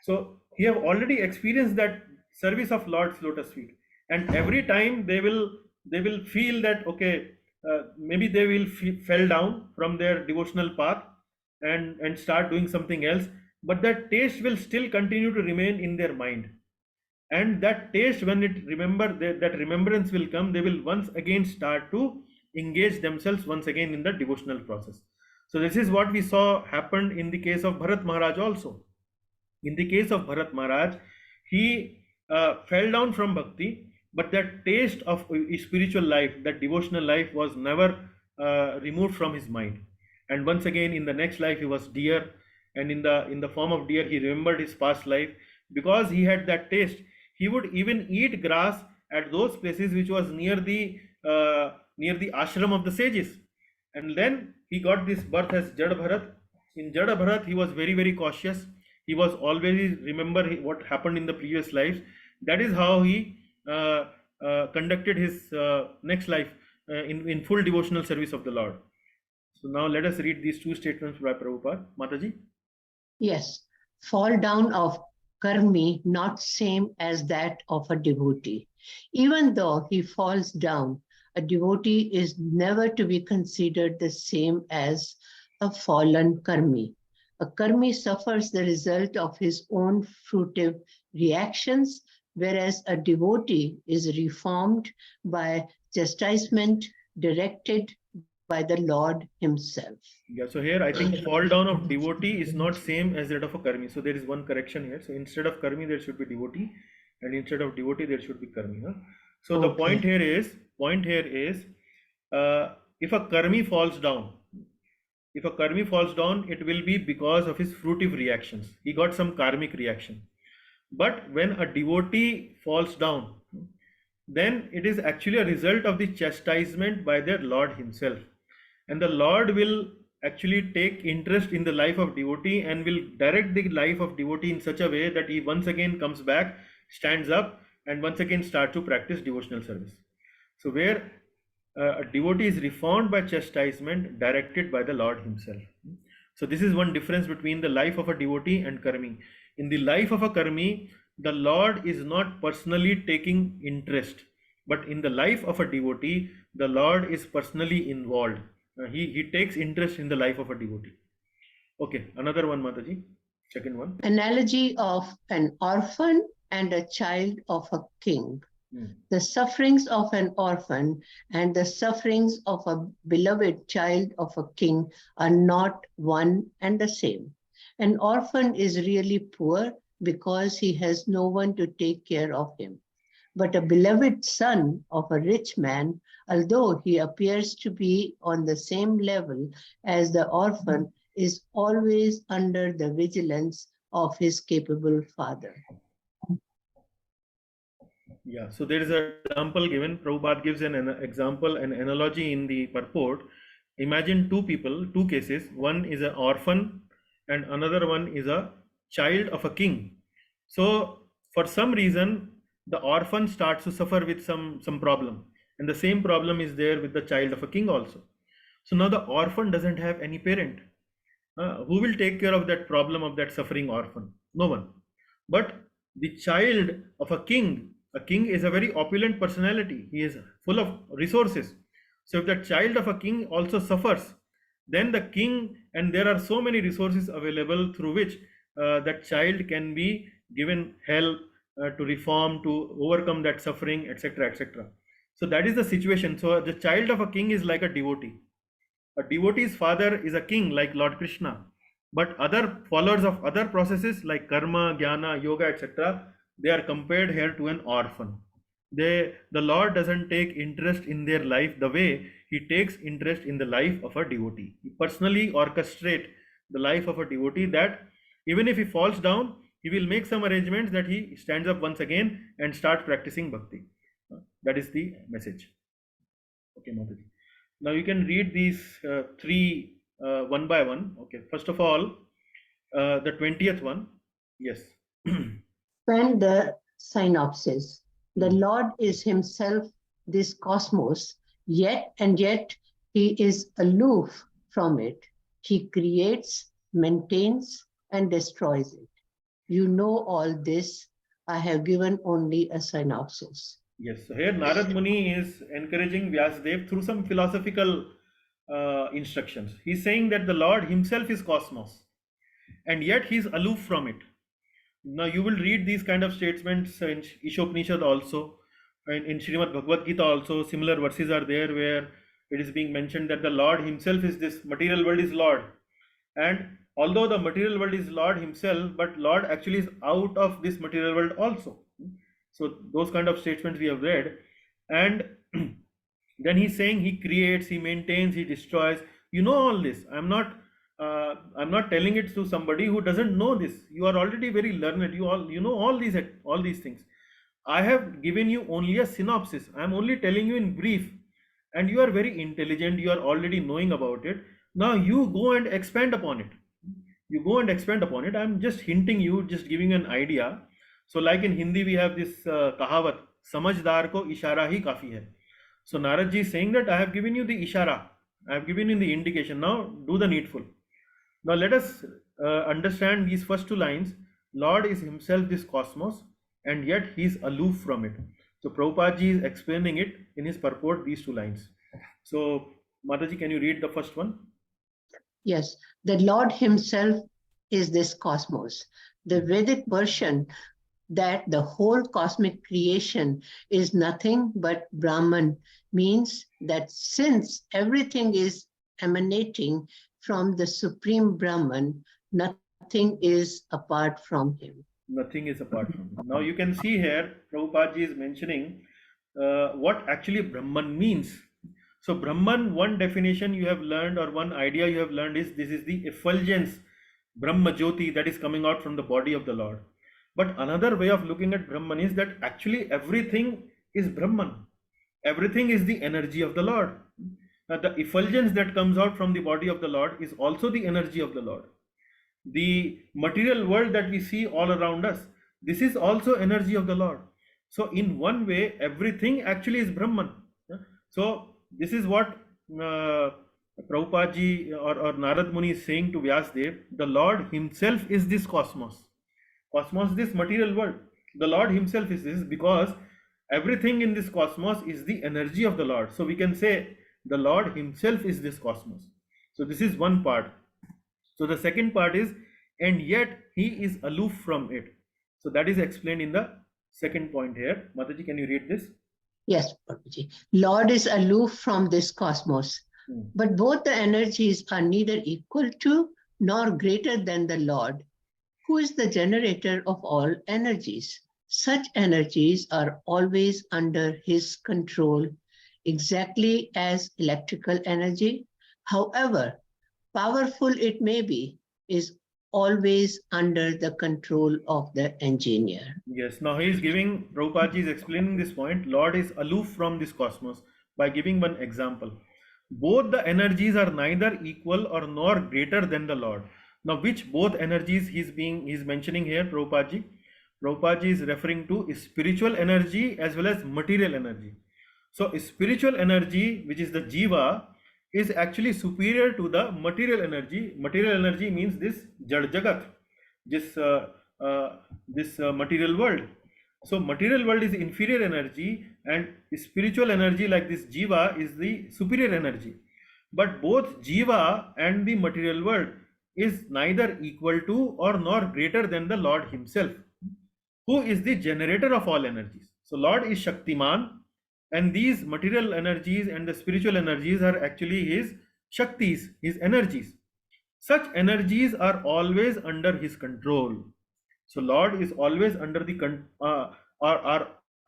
So he have already experienced that service of Lord's lotus feet, and every time they will feel that okay, maybe they will fell down from their devotional path and start doing something else, but that taste will still continue to remain in their mind. And that taste, when that remembrance will come, they will once again start to engage themselves once again in the devotional process. So this is what we saw happened in the case of Bharat Maharaj also. In the case of Bharat Maharaj, he fell down from bhakti, but that taste of spiritual life, that devotional life, was never removed from his mind. And once again in the next life he was deer, and in the form of deer he remembered his past life. Because he had that taste, he would even eat grass at those places which was near the ashram of the sages. And then he got this birth as Jada Bharat. In Jada Bharat he was very, very cautious. He was always remember what happened in the previous lives. That is how he conducted his next life in full devotional service of the Lord. So now let us read these two statements by Prabhupada. Mataji? Yes, fall down of karmi not same as that of a devotee. Even though he falls down, a devotee is never to be considered the same as a fallen karmi. A karmi suffers the result of his own fruitive reactions, whereas a devotee is reformed by chastisement directed by the Lord himself. Yeah, so here I think fall down of devotee is not same as that of a karmi. So there is one correction here. So instead of karmi there should be devotee, and instead of devotee there should be karmi. So the point here is if a karmi falls down, it will be because of his fruitive reactions. He got some karmic reaction. But when a devotee falls down, then it is actually a result of the chastisement by their Lord himself. And the Lord will actually take interest in the life of devotee and will direct the life of devotee in such a way that he once again comes back, stands up, and once again starts to practice devotional service. So where a devotee is reformed by chastisement directed by the Lord himself. So this is one difference between the life of a devotee and karmi. In the life of a karmi, the Lord is not personally taking interest, but in the life of a devotee, the Lord is personally involved. He takes interest in the life of a devotee. Okay, another one, Mataji. Second one. Analogy of an orphan and a child of a king. Hmm. The sufferings of an orphan and the sufferings of a beloved child of a king are not one and the same. An orphan is really poor because he has no one to take care of him. But a beloved son of a rich man, although he appears to be on the same level as the orphan, is always under the vigilance of his capable father. Yeah, so there is an example given. Prabhupada gives an example, an analogy in the purport. Imagine two people, two cases. One is an orphan and another one is a child of a king. So for some reason, the orphan starts to suffer with some problem. And the same problem is there with the child of a king also. So now the orphan doesn't have any parent. Who will take care of that problem of that suffering orphan? No one. But the child of a king is a very opulent personality. He is full of resources. So if the child of a king also suffers, then the king, and there are so many resources available through which that child can be given help to reform, to overcome that suffering, etc., etc. So that is the situation. So the child of a king is like a devotee. A devotee's father is a king like Lord Krishna, but other followers of other processes like karma, jnana, yoga, etc., they are compared here to an orphan. The Lord doesn't take interest in their life the way he takes interest in the life of a devotee. He personally orchestrates the life of a devotee, that even if he falls down, he will make some arrangements that he stands up once again and starts practicing bhakti. That is the message. Okay, Mataji. Now you can read these three one by one. Okay, first of all, the 20th one. Yes. And the synopsis. The Lord is himself this cosmos, yet he is aloof from it. He creates, maintains, and destroys it. You know all this. I have given only a synopsis. Yes. So here Narad Muni is encouraging Vyasadeva through some philosophical instructions. He's saying that the Lord himself is cosmos, and yet he's aloof from it. Now you will read these kind of statements in Ishopanishad also, and in Srimad Bhagavad Gita also. Similar verses are there where it is being mentioned that the Lord himself is this, material world is Lord. And although the material world is Lord himself, but Lord actually is out of this material world also. So those kind of statements we have read. And then he's saying he creates, he maintains, he destroys. You know all this. I'm not telling it to somebody who doesn't know this. You are already very learned. You know all these things. I have given you only a synopsis. I am only telling you in brief, and you are very intelligent. You are already knowing about it. Now you go and expand upon it. You go and expand upon it. I am just hinting you, just giving an idea. So like in Hindi we have this kahavat, समझदार को इशारा ही काफी है. So Narad ji is saying that I have given you the ishara. I have given you the indication. Now do the needful. Now let us understand these first two lines. Lord is himself this cosmos, and yet he is aloof from it. So Prabhupada ji is explaining it in his purport, these two lines. So Mataji, can you read the first one? Yes, the Lord himself is this cosmos. The Vedic version that the whole cosmic creation is nothing but Brahman means that since everything is emanating from the Supreme Brahman, nothing is apart from him. Nothing is apart from him. Now you can see here, Prabhupada ji is mentioning what actually Brahman means. So Brahman, one definition you have learned, or one idea you have learned, is this is the effulgence, Brahma Jyoti, that is coming out from the body of the Lord. But another way of looking at Brahman is that actually everything is Brahman. Everything is the energy of the Lord. The effulgence that comes out from the body of the Lord is also the energy of the Lord. The material world that we see all around us, this is also energy of the Lord. So in one way, everything actually is Brahman. So this is what Prabhupada ji or Narad Muni is saying to Vyasadeva. The Lord himself is this cosmos. Cosmos is this material world. The Lord himself is this, because everything in this cosmos is the energy of the Lord. So we can say the Lord himself is this cosmos. So this is one part. So the second part is, and yet he is aloof from it. So that is explained in the second point here. Mataji, can you read this? Yes, Prabhuji. Lord is aloof from this cosmos, but both the energies are neither equal to nor greater than the Lord, who is the generator of all energies. Such energies are always under his control, exactly as electrical energy, however powerful it may be, is always under the control of the engineer. Yes, now he is giving, Prabhupada is explaining this point. Lord is aloof from this cosmos by giving one example. Both the energies are neither equal or nor greater than the Lord. Now, which both energies he's mentioning here, Prabhupada? Prabhupada is referring to spiritual energy as well as material energy. So, spiritual energy, which is the Jiva, is actually superior to the material energy. Material energy means this Jad Jagat, this material world. So material world is inferior energy and spiritual energy like this Jiva is the superior energy. But both Jiva and the material world is neither equal to or nor greater than the Lord himself, who is the generator of all energies. So Lord is Shaktiman, and these material energies and the spiritual energies are actually his Shaktis, his energies. Such energies are always under his control. So Lord is always under the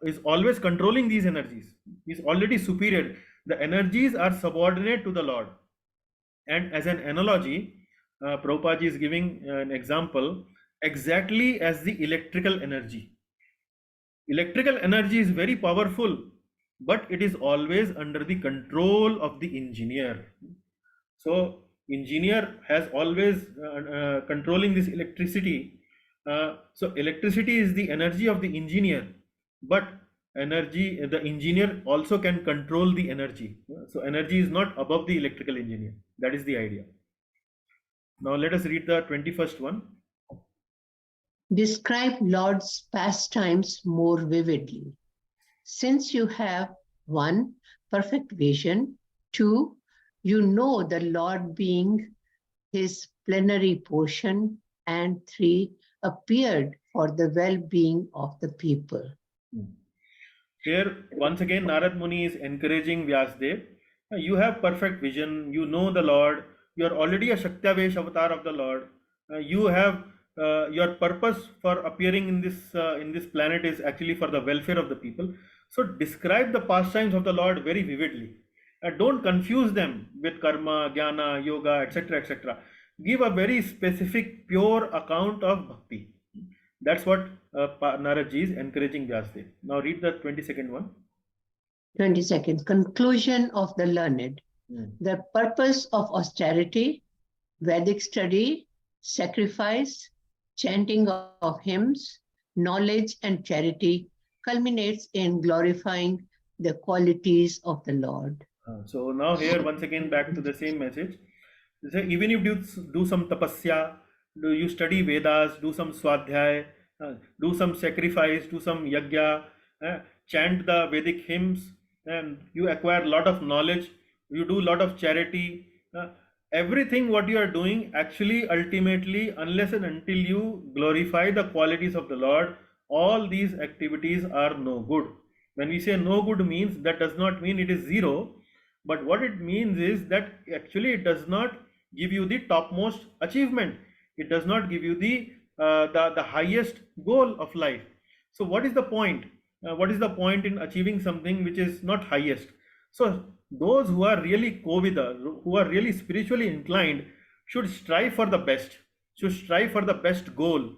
is always controlling these energies. He is already superior. The energies are subordinate to the Lord. And as an analogy, Prabhupada is giving an example exactly as the electrical energy. Electrical energy is very powerful, but it is always under the control of the engineer. So engineer has always controlling this electricity. So electricity is the energy of the engineer, but the engineer also can control the energy. So energy is not above the electrical engineer. That is the idea. Now let us read the 21st one. Describe Lord's pastimes more vividly. Since you have 1. Perfect vision, 2. You know the Lord being his plenary portion, and 3. Appeared for the well-being of the people. Here, once again, Narad Muni is encouraging Vyasdev. You have perfect vision, you know the Lord, you are already a Shaktavesh avatar of the Lord. You have your purpose for appearing in this planet is actually for the welfare of the people. So describe the pastimes of the Lord very vividly. Don't confuse them with karma, jnana, yoga, etc. etc. Give a very specific, pure account of bhakti. That's what Naradji is encouraging Vyasdev. Now read the 22nd one. 22nd, conclusion of the learned. The purpose of austerity, Vedic study, sacrifice, chanting of hymns, knowledge and charity culminates in glorifying the qualities of the Lord. So now here once again back to the same message. So even if you do some tapasya, you study Vedas, do some swadhyay, do some sacrifice, do some yajna, chant the Vedic hymns, and you acquire a lot of knowledge, you do a lot of charity, everything what you are doing actually ultimately, unless and until you glorify the qualities of the Lord, all these activities are no good. When we say no good means, that does not mean it is zero, but what it means is that actually it does not give you the topmost achievement. It does not give you the highest goal of life. So what is the point? What is the point in achieving something which is not highest? So those who are really Kovida, who are really spiritually inclined, should strive for the best, should strive for the best goal.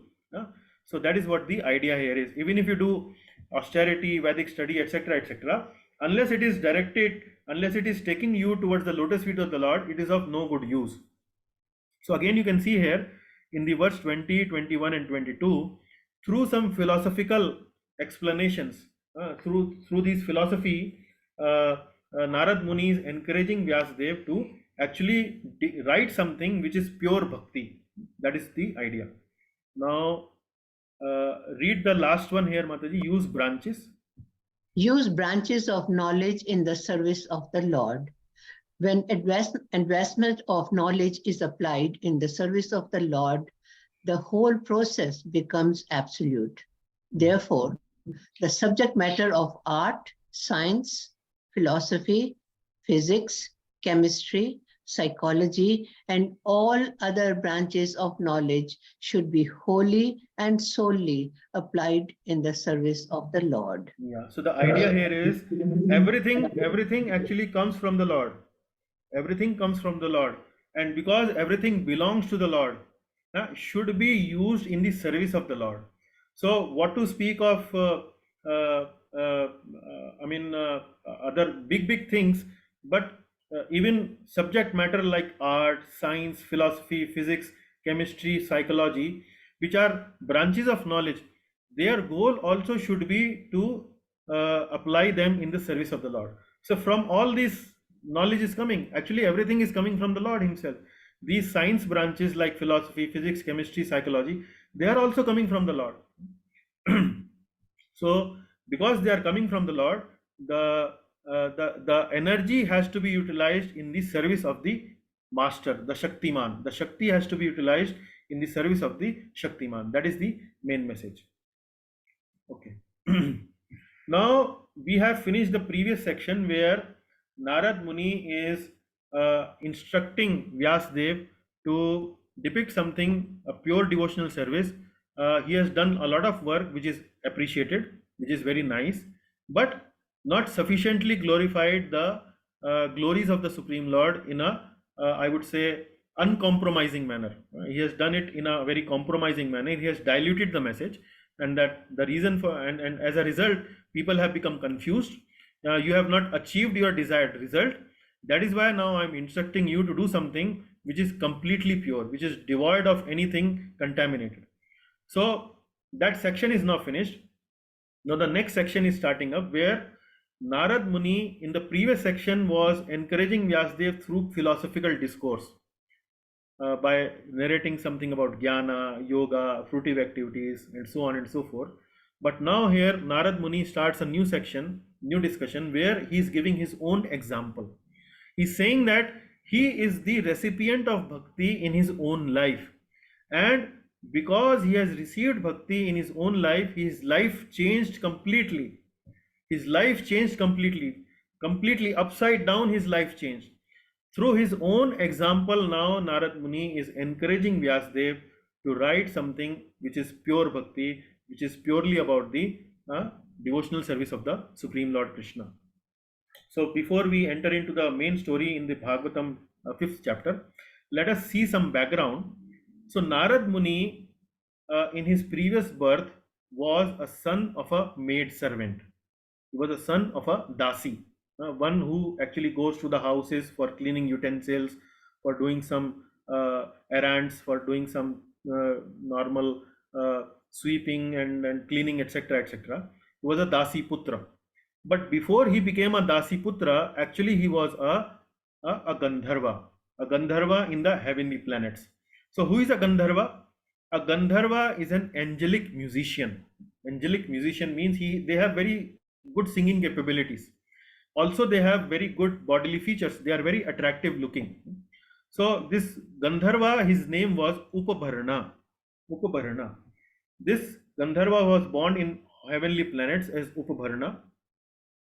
So that is what the idea here is. Even if you do austerity, Vedic study, etc., etc., unless it is directed, unless it is taking you towards the lotus feet of the Lord, it is of no good use. So again, you can see here in the verse 20, 21, and 22, through some philosophical explanations, through these philosophy, Narad Muni is encouraging Vyasdev to actually write something which is pure bhakti. That is the idea. Now, read the last one here, Mataji. Use branches. Use branches of knowledge in the service of the Lord. When investment of knowledge is applied in the service of the Lord, the whole process becomes absolute. Therefore, the subject matter of art, science, philosophy, physics, chemistry, psychology, and all other branches of knowledge should be wholly and solely applied in the service of the Lord. Yeah. So the idea here is everything actually comes from the Lord. Everything comes from the Lord, and because everything belongs to the Lord, should be used in the service of the Lord. So, what to speak of? Uh, uh, I mean, other big things, but even subject matter like art, science, philosophy, physics, chemistry, psychology, which are branches of knowledge, their goal also should be to apply them in the service of the Lord. So, from all these knowledge is coming, actually everything is coming from the Lord himself. These science branches like philosophy, physics, chemistry, psychology, they are also coming from the Lord. So because they are coming from the Lord, the energy has to be utilized in the service of the master, the Shaktiman. The Shakti has to be utilized in the service of the Shaktiman. That is the main message. Okay. Now we have finished the previous section where Narad Muni is instructing Vyasdev to depict something, a pure devotional service. He has done a lot of work which is appreciated, which is very nice, but not sufficiently glorified the glories of the Supreme Lord in a, I would say, uncompromising manner. He has done it in a very compromising manner. He has diluted the message, and that the reason for, and as a result, people have become confused. You have not achieved your desired result. That is why now I'm instructing you to do something which is completely pure, which is devoid of anything contaminated. So that section is now finished. Now the next section is starting up, where Narad Muni in the previous section was encouraging Vyasdev through philosophical discourse by narrating something about jnana, yoga, fruitive activities, and so on and so forth. But now here Narad Muni starts a new section, new discussion, where he is giving his own example. He's saying that he is the recipient of bhakti in his own life, and because he has received bhakti in his own life, his life changed completely. His life changed completely upside down. His life changed. Through his own example, now Narad Muni is encouraging Vyasdev to write something which is pure bhakti, which is purely about the devotional service of the Supreme Lord Krishna. So before we enter into the main story in the Bhagavatam 5th chapter, let us see some background. So Narad Muni in his previous birth was a son of a maid servant. He was a son of a dasi, one who actually goes to the houses for cleaning utensils, for doing some errands, for doing some normal sweeping and cleaning, etc., etc. He was a dasi putra. But before he became a dasi putra, actually he was a Gandharva in the heavenly planets. So who is a Gandharva? A Gandharva is an angelic musician. Angelic musician means they have very good singing capabilities. Also, they have very good bodily features. They are very attractive looking. So this Gandharva, his name was Upabharana. Upabharana. This Gandharva was born in heavenly planets as Upabharana.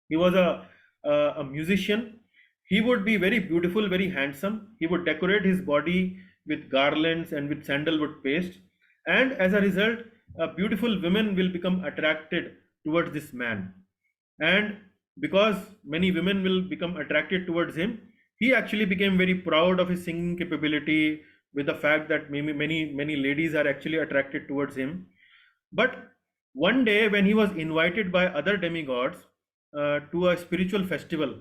He was a musician. He would be very beautiful, very handsome. He would decorate his body with garlands and with sandalwood paste. And as a result, beautiful women will become attracted towards this man. And because many women will become attracted towards him, he actually became very proud of his singing capability, with the fact that many ladies are actually attracted towards him. But one day when he was invited by other demigods to a spiritual festival,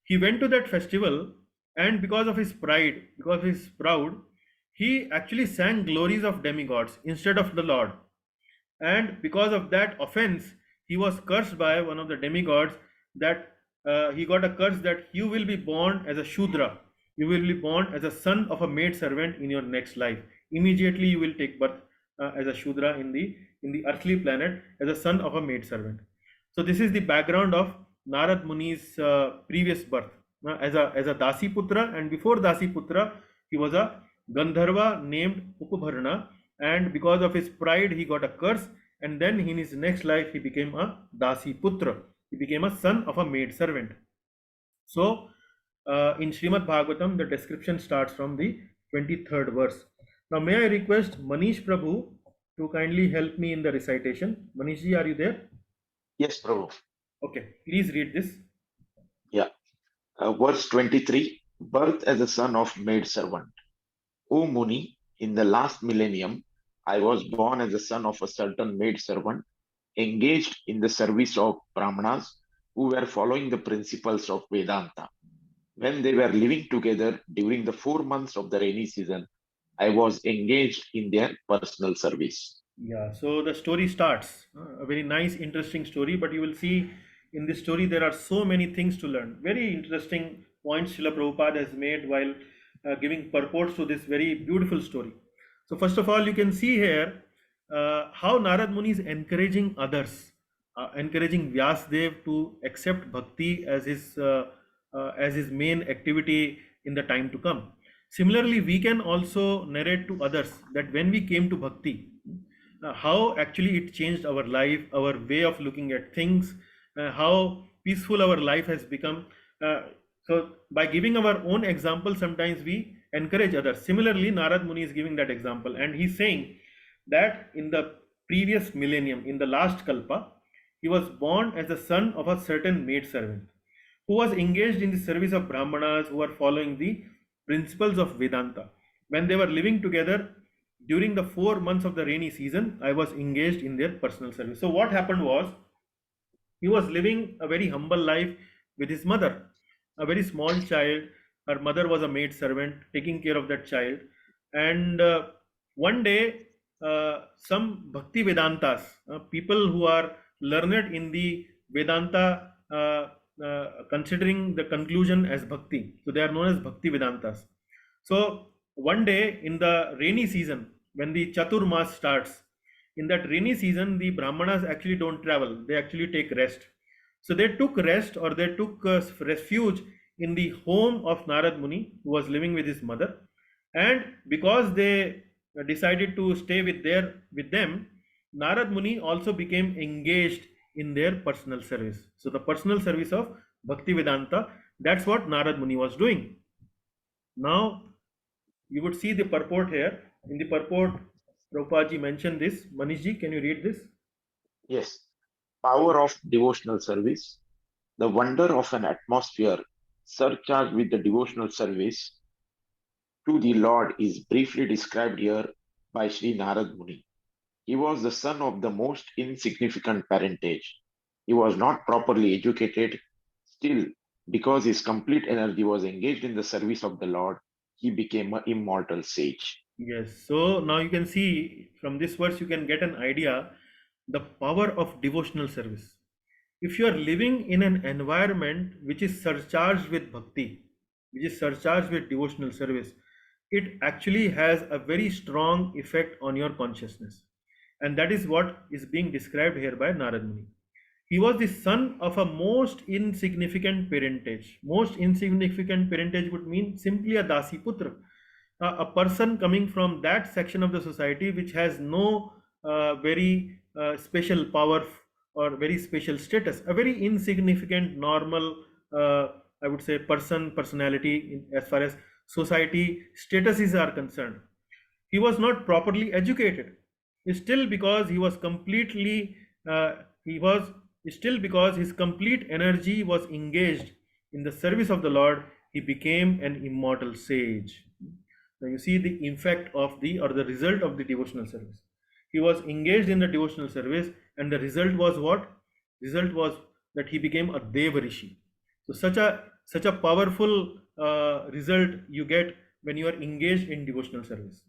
he went to that festival, and because of his pride, because he is proud, he actually sang glories of demigods instead of the Lord. And because of that offense, he was cursed by one of the demigods, that he got a curse that you will be born as a Shudra. You will be born as a son of a maid servant in your next life. Immediately you will take birth as a Shudra in the earthly planet as a son of a maid servant. So this is the background of Narad Muni's previous birth as a Dasi Putra, and before Dasi Putra he was a Gandharva named Upabharana, and because of his pride he got a curse, and then in his next life he became a Dasi Putra. He became a son of a maid servant. So, in Srimad Bhagavatam, the description starts from the 23rd verse. Now, may I request Manish Prabhu to kindly help me in the recitation? Manish ji, are you there? Yes, Prabhu. Okay, please read this. Yeah. Verse 23, birth as a son of maid servant. O Muni, in the last millennium, I was born as a son of a certain maid servant, engaged in the service of Brahmanas who were following the principles of Vedanta. When they were living together during the 4 months of the rainy season, I was engaged in their personal service. Yeah, so the story starts. A very nice, interesting story, but you will see in this story there are so many things to learn. Very interesting points Srila Prabhupada has made while giving purports to this very beautiful story. So, first of all, you can see here how Narad Muni is encouraging others, encouraging Vyasdev to accept bhakti as his main activity in the time to come. Similarly, we can also narrate to others that when we came to bhakti, how actually it changed our life, our way of looking at things, how peaceful our life has become. So by giving our own example, sometimes we encourage others. Similarly, Narad Muni is giving that example, and he's saying that in the previous millennium, in the last kalpa, he was born as the son of a certain maid servant who was engaged in the service of Brahmanas who were following the principles of Vedanta. When they were living together during the 4 months of the rainy season, I was engaged in their personal service. So, what happened was he was living a very humble life with his mother, a very small child. Her mother was a maid servant taking care of that child. And one day, some Bhakti Vedantas, people who are learned in the Vedanta, considering the conclusion as Bhakti, so they are known as Bhakti Vedantas. So, one day in the rainy season, when the Chaturmas starts, in that rainy season, the Brahmanas actually don't travel, they actually take rest. So they took rest, or they took refuge in the home of Narad Muni, who was living with his mother. And because they decided to stay with them, Narad Muni also became engaged in their personal service. So the personal service of Bhakti Vedanta, that's what Narad Muni was doing. Now, you would see the purport here. In the purport, Prabhupada ji mentioned this. Manish ji, can you read this? Yes. Power of devotional service. The wonder of an atmosphere surcharged with the devotional service to the Lord is briefly described here by Sri Narad Muni. He was the son of the most insignificant parentage. He was not properly educated. Still, because his complete energy was engaged in the service of the Lord, he became an immortal sage. Yes. So now you can see from this verse, you can get an idea the power of devotional service. If you are living in an environment which is surcharged with bhakti, which is surcharged with devotional service, it actually has a very strong effect on your consciousness. And that is what is being described here by Narad Muni. He was the son of a most insignificant parentage. Most insignificant parentage would mean simply a Dasi Putra, a person coming from that section of the society which has no very special power or very special status, a very insignificant, normal, I would say, personality as far as society statuses are concerned. He was not properly educated. Still, because he was completely, he was still because his complete energy was engaged in the service of the Lord, he became an immortal sage. Now you see the effect of the result of the devotional service. He was engaged in the devotional service, and the result was what? Result was that he became a Deva Rishi. So such a powerful result you get when you are engaged in devotional service.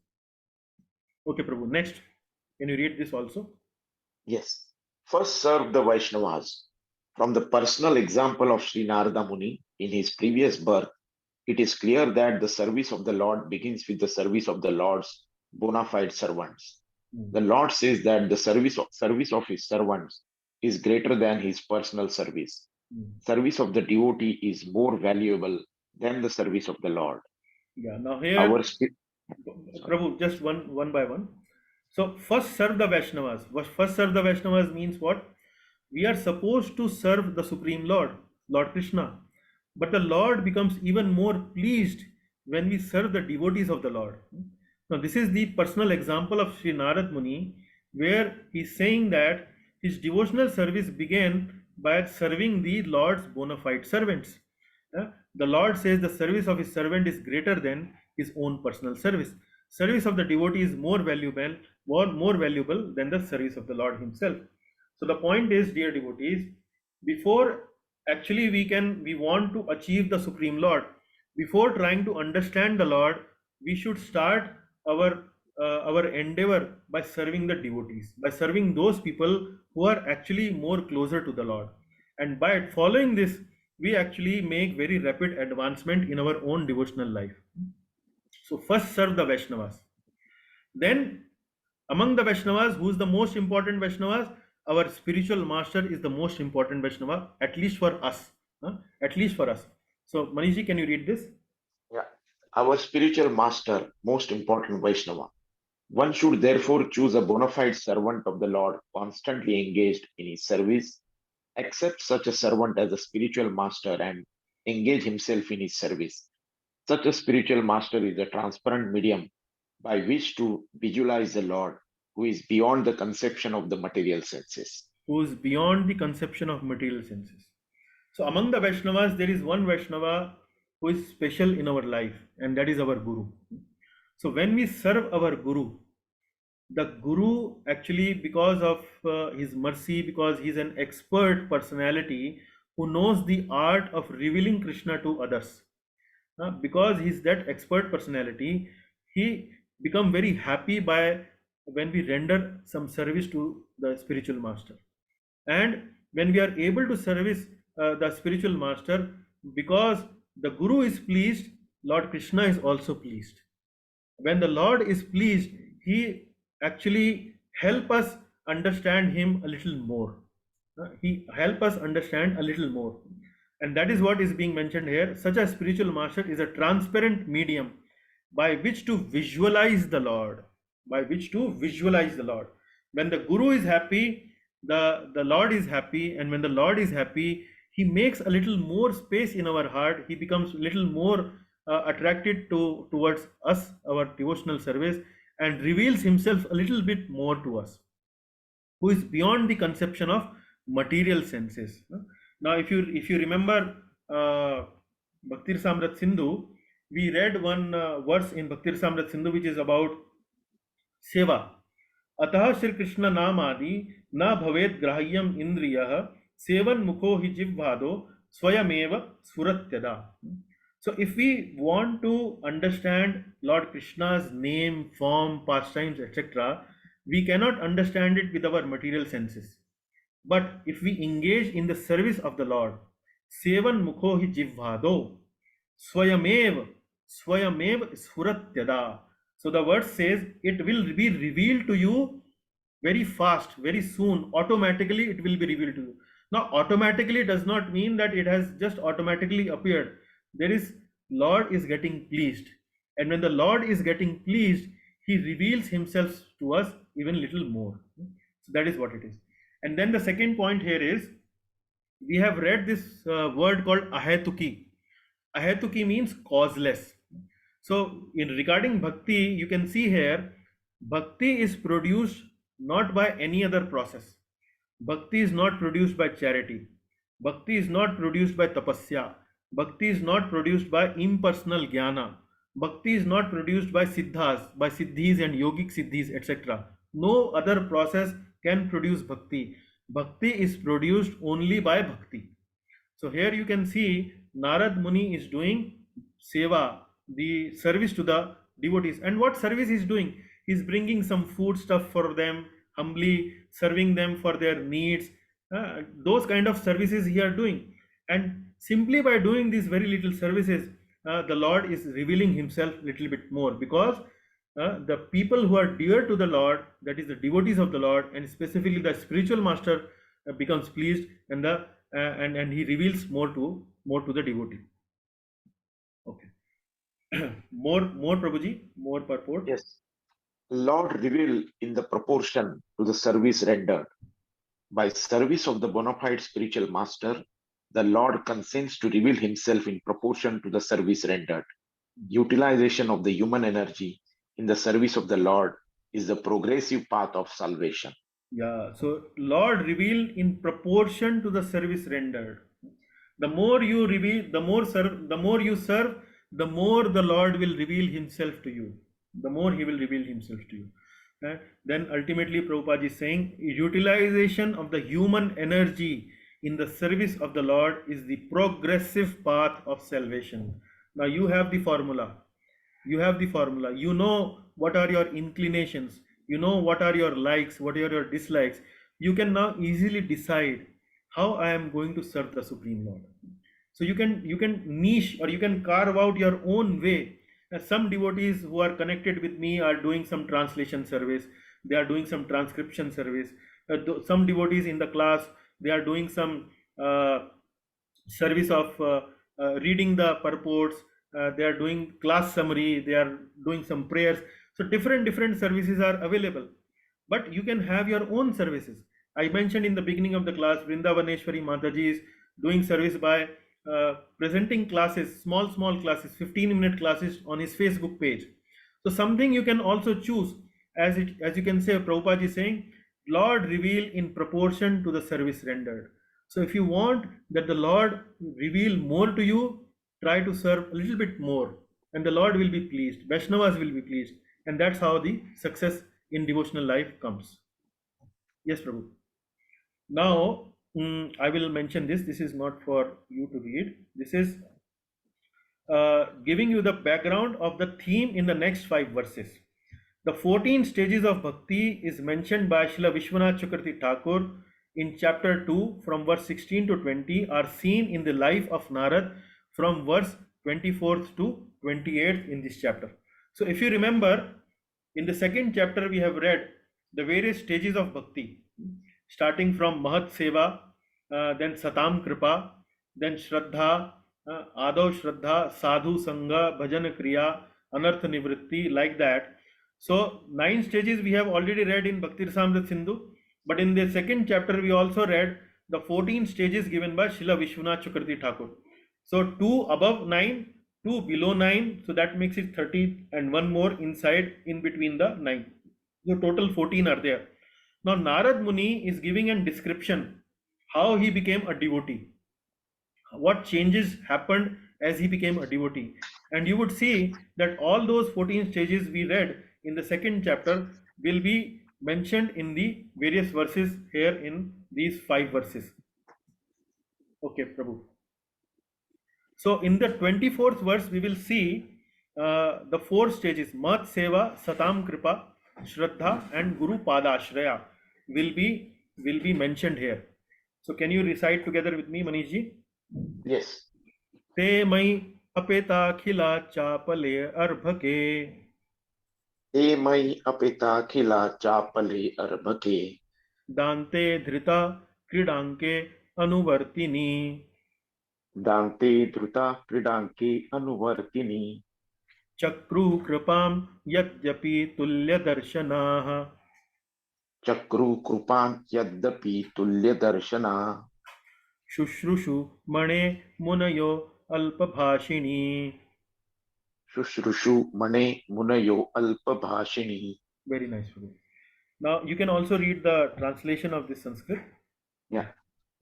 Okay, Prabhu. Next, can you read this also? Yes. First serve the Vaishnavas. From the personal example of Sri Narada Muni in his previous birth, it is clear that the service of the Lord begins with the service of the Lord's bona fide servants. The Lord says that the service of his servants is greater than his personal service. Service of the devotee is more valuable than the service of the Lord. Yeah. Now here, Our Prabhu, just one by one. So first serve the Vaishnavas. First serve the Vaishnavas means what? We are supposed to serve the Supreme Lord, Lord Krishna. But the Lord becomes even more pleased when we serve the devotees of the Lord. Now, this is the personal example of Sri Narad Muni, where he's saying that his devotional service began by serving the Lord's bona fide servants. The Lord says the service of his servant is greater than his own personal service. Service of the devotee is more valuable than the service of the Lord himself. So the point is, dear devotees, before actually we want to achieve the Supreme Lord, before trying to understand the Lord, we should start our endeavor by serving the devotees, by serving those people who are actually more closer to the Lord. And by following this, we actually make very rapid advancement in our own devotional life. So first serve the Vaishnavas. Then among the Vaishnavas, who is the most important Vaishnavas? Our spiritual master is the most important Vaishnava, at least for us. At least for us. So Manishji, can you read this? Yeah. Our spiritual master, most important Vaishnava. One should therefore choose a bona fide servant of the Lord, constantly engaged in his service, accept such a servant as a spiritual master, and engage himself in his service. Such a spiritual master is a transparent medium by which to visualize the Lord, who is beyond the conception of the material senses. Who is beyond the conception of material senses. So among the Vaishnavas, there is one Vaishnava who is special in our life, and that is our Guru. So when we serve our Guru, the Guru actually, because of his mercy, because he is an expert personality who knows the art of revealing Krishna to others, because he is that expert personality, he become very happy by when we render some service to the spiritual master. And when we are able to service the spiritual master, because the Guru is pleased, Lord Krishna is also pleased. When the Lord is pleased, he actually help us understand him a little more. He help us understand a little more. And that is what is being mentioned here. Such a spiritual master is a transparent medium by which to visualize the Lord. By which to visualize the Lord. When the Guru is happy, the Lord is happy. And when the Lord is happy, he makes a little more space in our heart. He becomes a little more attracted towards us, our devotional service, and reveals himself a little bit more to us, who is beyond the conception of material senses. Now, if you remember Bhakti Rasamrita Sindhu, we read one verse in Bhakti Rasamrita Sindhu which is about seva. Atah Shri Krishna namadi na bhavet grahyam indriyah sevan mukho hi jivvado swayameva sfuratyada. So if we want to understand Lord Krishna's name, form, pastimes, etc., we cannot understand it with our material senses. But if we engage in the service of the Lord, sevan mukho hi jivvado swayamev sfuratyada. So the verse says it will be revealed to you very fast, very soon, automatically it will be revealed to you. Now automatically does not mean that it has just automatically appeared. There is, Lord is getting pleased, and when the Lord is getting pleased, he reveals himself to us even little more. So that is what it is. And then the second point here is, we have read this word called ahetuki. Ahetuki means causeless. So in regarding bhakti, you can see here, bhakti is produced not by any other process. Bhakti is not produced by charity. Bhakti is not produced by tapasya. Bhakti is not produced by impersonal jnana. Bhakti is not produced by siddhas, by siddhis and yogic siddhis, etc. No other process can produce bhakti. Bhakti is produced only by bhakti. So here you can see Narad Muni is doing seva, the service to the devotees. And what service he is doing? He is bringing some food stuff for them, humbly serving them for their needs. Those kind of services he are doing. And simply by doing these very little services, the Lord is revealing himself a little bit more, because the people who are dear to the Lord, that is the devotees of the Lord, and specifically the spiritual master, becomes pleased, and and he reveals more to the devotee. Okay. more Prabhuji, more purport. Yes. Lord reveal in the proportion to the service rendered. By service of the bona fide spiritual master, the Lord consents to reveal himself in proportion to the service rendered. Utilization of the human energy in the service of the Lord is the progressive path of salvation. Yeah, so Lord reveal in proportion to the service rendered. The more you reveal, the more you serve, the more the Lord will reveal Himself to you. The more He will reveal Himself to you. Then ultimately, Prabhupada is saying, utilization of the human energy in the service of the Lord is the progressive path of salvation. Now you have the formula. You have the formula. You know what are your inclinations. You know what are your likes, what are your dislikes. You can now easily decide how I am going to serve the Supreme Lord. So you can niche, or you can carve out your own way. Some devotees who are connected with me are doing some translation service. They are doing some transcription service. Some devotees in the class, they are doing some service of reading the purports. They are doing class summary. They are doing some prayers. So different services are available, but you can have your own services. I mentioned in the beginning of the class, Vrindavaneshwari Mataji is doing service by presenting classes, small classes, 15-minute classes on his Facebook page. So something you can also choose, as you can say, Prabhupada is saying, Lord reveal in proportion to the service rendered. So if you want that the Lord reveal more to you, try to serve a little bit more, and the Lord will be pleased. Vaishnavas will be pleased, and that's how the success in devotional life comes. Yes, Prabhu. Now, I will mention this. This is not for you to read. This is giving you the background of the theme in the next 5 verses. The 14 stages of bhakti is mentioned by Srila Vishwanath Chakravarti Thakur in chapter 2 from verse 16 to 20 are seen in the life of Narad from verse 24th to 28th in this chapter. So if you remember, in the second chapter we have read the various stages of bhakti, starting from Mahat Seva, then Satam Kripa, then Shraddha, Adav Shraddha, Sadhu Sangha, Bhajan Kriya, Anartha Nivritti, like that. So 9 stages we have already read in Bhakti Rasamrita Sindhu, but in the second chapter we also read the 14 stages given by Srila Vishwanath Chakravarti Thakur. So 2 above 9, 2 below 9, so that makes it 30, and 1 more inside in between the 9. So total 14 are there. Now Narad Muni is giving a description how he became a devotee, what changes happened as he became a devotee. And you would see that all those 14 stages we read in the second chapter will be mentioned in the various verses here in these 5 verses. Okay, Prabhu. So in the 24th verse, we will see the 4 stages: Mat Seva, Satam Kripa, Shraddha, and Guru Padashraya will be mentioned here. So can you recite together with me, Manish ji? Yes. Te mai apeta khila chapale arbhake, Te mai apita khila chapale arbake, dante dhrita kridanke anuvartini, dante druta kridanke anuvartini, chakru kripam yadyapi tulya darshanaha, chakru krupam yaddapi tulya darshana, Shushrushu Mane Munayo Alpabhashini. shushrushu mane munayo alpa bhashini. Very nice. Prabhu. Now you can also read the translation of this Sanskrit. Yeah.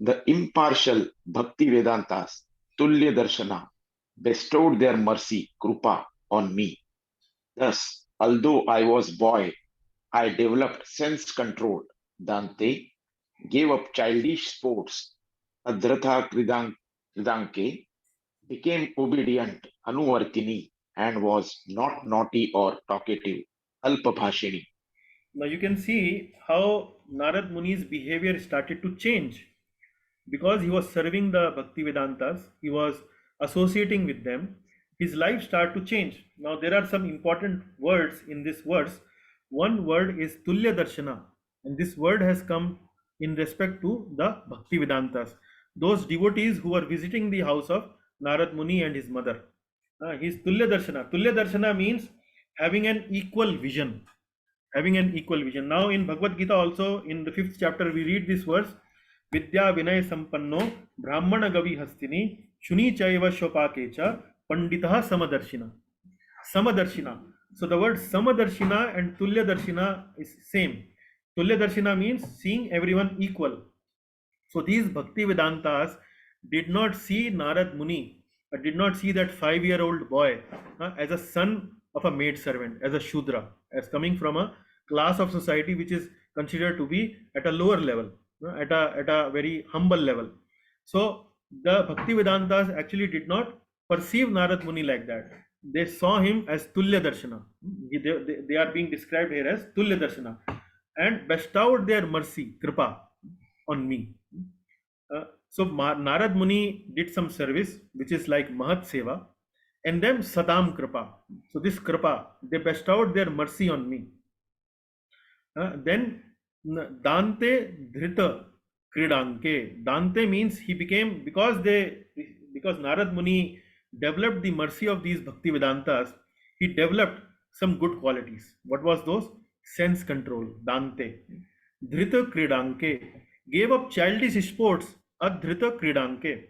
The impartial Bhakti Vedantas, Tulya Darshana, bestowed their mercy, Krupa, on me. Thus, although I was boy, I developed sense control. Dante gave up childish sports. Adratha Kridanke became obedient, Anuvartini, and was not naughty or talkative, Alpabhashini. Now you can see how Narad Muni's behavior started to change because he was serving the Bhakti Vedantas, he was associating with them, his life started to change. Now there are some important words in this verse. One word is Tulya Darshana, and this word has come in respect to the Bhakti Vedantas, those devotees who were visiting the house of Narad Muni and his mother. His Tulya Darshana. Tulya Darshana means having an equal vision. having an equal vision. Now in Bhagavad Gita also, in the 5th chapter, we read this verse, Vidya Vinay Sampanno Brahmana Gavi Hastini Shuni Chaiva Shopakecha Panditaha Samadarshina. Samadarshina. So the word Samadarshina and Tulya Darshina is same. Tulya Darshina means seeing everyone equal. So these Bhakti Vedantas did not see Narad Muni, did not see that 5-year-old boy as a son of a maid servant, as a Shudra, as coming from a class of society which is considered to be at a lower level, at a very humble level. So the Bhakti Vedantas actually did not perceive Narad Muni like that. They saw him as Tulya Darshana. They are being described here as Tulya Darshana, and bestowed their mercy, Kripa, on me. So Narad Muni did some service, which is like Mahat Seva, and then Satam Kripa. So this Kripa, they bestowed their mercy on me. Then Dante Dhrita Kridanke. Dante means he became, because Narad Muni developed the mercy of these Bhakti Vedantas, he developed some good qualities. What was those? Sense control, Dante. Dhrita Kridanke. Gave up childish sports, Adhrita Kridanke.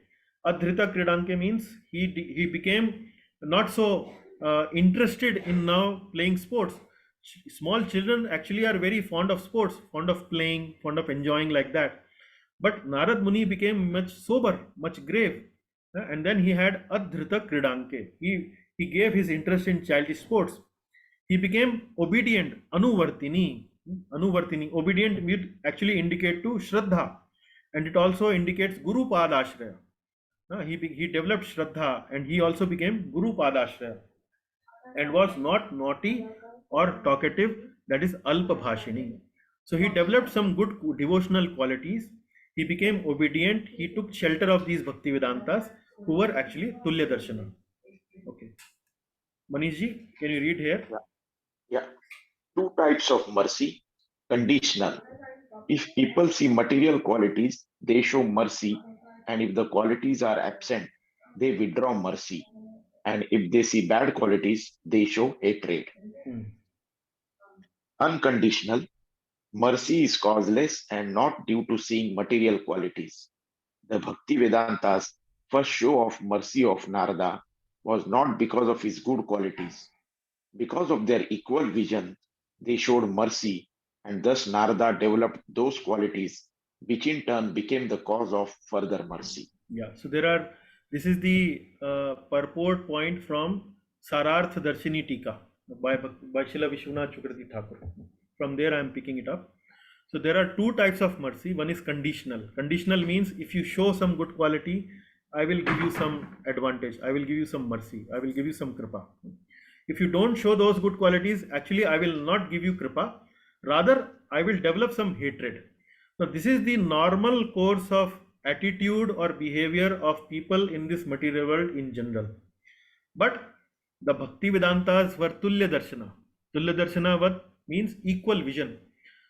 Adhrita Kridanke means he became not so interested in now playing sports. Small children actually are very fond of sports, fond of playing, fond of enjoying like that. But Narad Muni became much sober, much grave. And then he had Adhrita Kridanke. He gave his interest in childish sports. He became obedient, Anuvartini. Anuvartini. Obedient would actually indicate to Shraddha, and it also indicates Guru Padashraya. He developed Shraddha, and he also became Guru Padashraya, and was not naughty or talkative, that is Alpa Bhashini. So he developed some good devotional qualities. He became obedient. He took shelter of these Bhakti Vedantas, who were actually Tulya Darshana. Okay. Manishji, can you read here? Yeah. Two types of mercy. Conditional. If people see material qualities, they show mercy, and if the qualities are absent, they withdraw mercy. And if they see bad qualities, they show hatred. Unconditional. Mercy is causeless and not due to seeing material qualities. The Bhakti Vedanta's first show of mercy of Narada was not because of his good qualities. Because of their equal vision, they showed mercy, and thus Narada developed those qualities, which in turn became the cause of further mercy. Yeah, so this is the purport point from Sararth Darshini Tika by Srila Vishwanath Chakravarti Thakur. From there I am picking it up. So there are two types of mercy. One is conditional. Conditional means if you show some good quality, I will give you some advantage. I will give you some mercy. I will give you some kripa. If you don't show those good qualities, actually I will not give you kripa. Rather, I will develop some hatred. So this is the normal course of attitude or behavior of people in this material world in general. But the Bhakti Vedantas were Tulya Darshana. Tulya Darshana what means equal vision.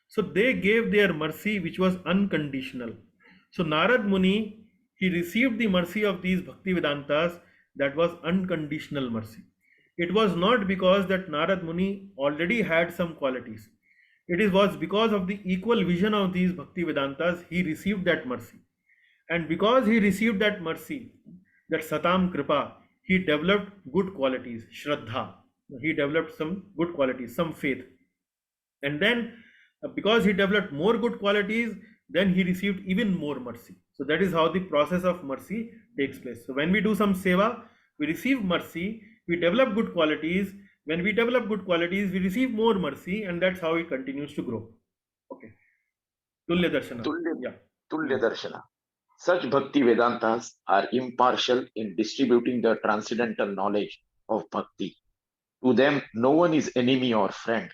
So they gave their mercy which was unconditional. So Narad Muni, he received the mercy of these Bhakti Vedantas that was unconditional mercy. It was not because that Narad Muni already had some qualities. It was because of the equal vision of these Bhakti Vedantas, he received that mercy. And because he received that mercy, that Satam Kripa, he developed good qualities, Shraddha. He developed some good qualities, some faith. And then because he developed more good qualities, then he received even more mercy. So that is how the process of mercy takes place. So when we do some seva, we receive mercy, we develop good qualities. When we develop good qualities, we receive more mercy, and that's how it continues to grow. Okay. Tulya Darshana. Tulya Darshana. Such Bhakti Vedantas are impartial in distributing the transcendental knowledge of Bhakti. To them, no one is enemy or friend.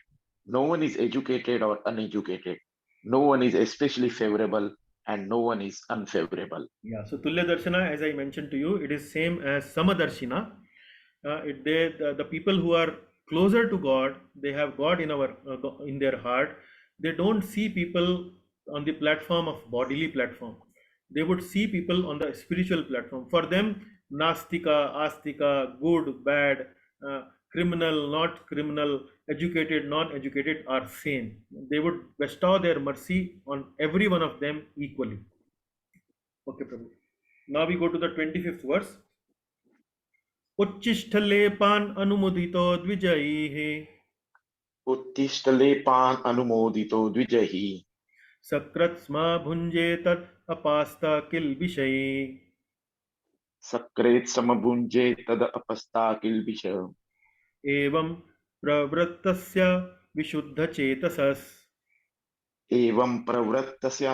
No one is educated or uneducated. No one is especially favorable, and no one is unfavorable. Yeah. So Tulya Darshana, as I mentioned to you, it is same as Samadarshina. The people who are closer to God, they have God in their heart. They don't see people on the platform of bodily platform. They would see people on the spiritual platform. For them, Nastika, Astika, good, bad, criminal, not criminal, educated, non-educated are same. They would bestow their mercy on every one of them equally. Okay, Prabhu. Now we go to the 25th verse. उच्चिष्ठलेपान् अनुमुदितो द्विजैः उत्तिष्ठलेपान् अनुमोदितो द्विजैः सकृत्स्मा भुञ्जेतत् अपास्ता किल्बिषैः सकृत् समभुञ्जे तद अपस्ता किल्बिष एवं प्रवृत्तस्य विशुद्धचेतसस् एवं प्रवृत्तस्य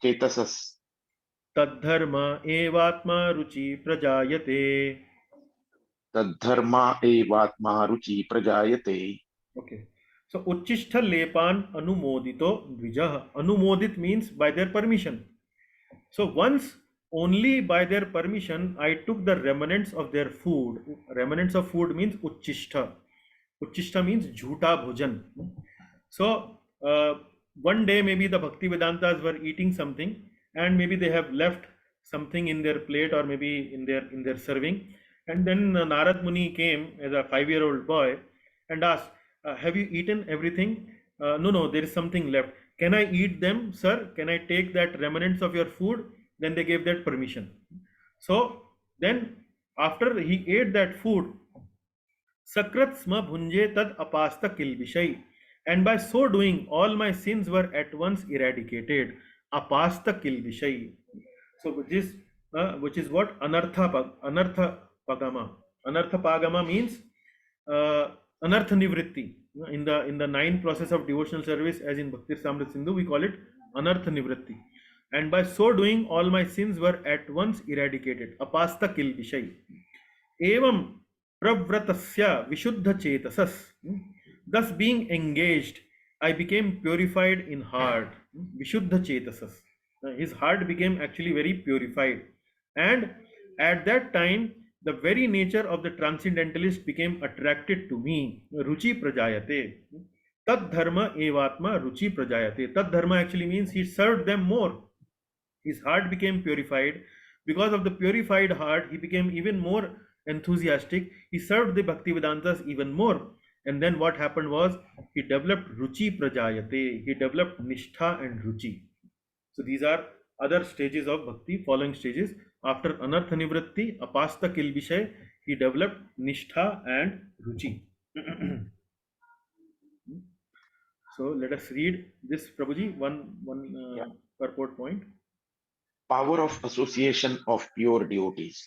चेतसस् तद्धर्म एवात्मा रुचि प्रजायते. तद्धर्मा एवात्मा रुचि प्रजायते. Okay. So Uchishtha Lepan Anumodito Dvijah. Anumodit means by their permission. So once only by their permission I took the remnants of their food. Remnants of food means Uchishtha. Uchishtha means Jhuta Bhojan. So one day maybe the Bhakti Vedantas were eating something and maybe they have left something in their plate or maybe in their serving, and then Narad Muni came as a 5-year-old boy and asked, have you eaten everything? No, there is something left. Can I eat them, sir? Can I take that remnants of your food? Then they gave that permission. So then after he ate that food, Sakrat sma bhunje tad apasta kilbishai. And by so doing, all my sins were at once eradicated. Apasta kilbishai. So which is what? Anartha pagama. Anartha pagama means anartha nivritti. In the 9 process of devotional service, as in Bhakti Samrit Sindhu, we call it anartha nivritti. And by so doing, all my sins were at once eradicated. Apasta kilbishai. Evam pravratasya vishuddha chetasas. Thus being engaged, I became purified in heart. Vishuddha chetasas. His heart became actually very purified. And at that time, the very nature of the transcendentalist became attracted to me. Ruchi prajayate. Tad dharma evatma ruchi prajayate. Tad dharma actually means he served them more. His heart became purified. Because of the purified heart, he became even more enthusiastic. He served the Bhaktivedantas even more. And then what happened was he developed ruchi prajayate. He developed nishtha and ruchi. So these are other stages of bhakti, following stages. After anartha nivritti, apasta kilbishay, he developed nishtha and ruchi. So let us read this, Prabhuji, one purport point. Power of association of pure devotees.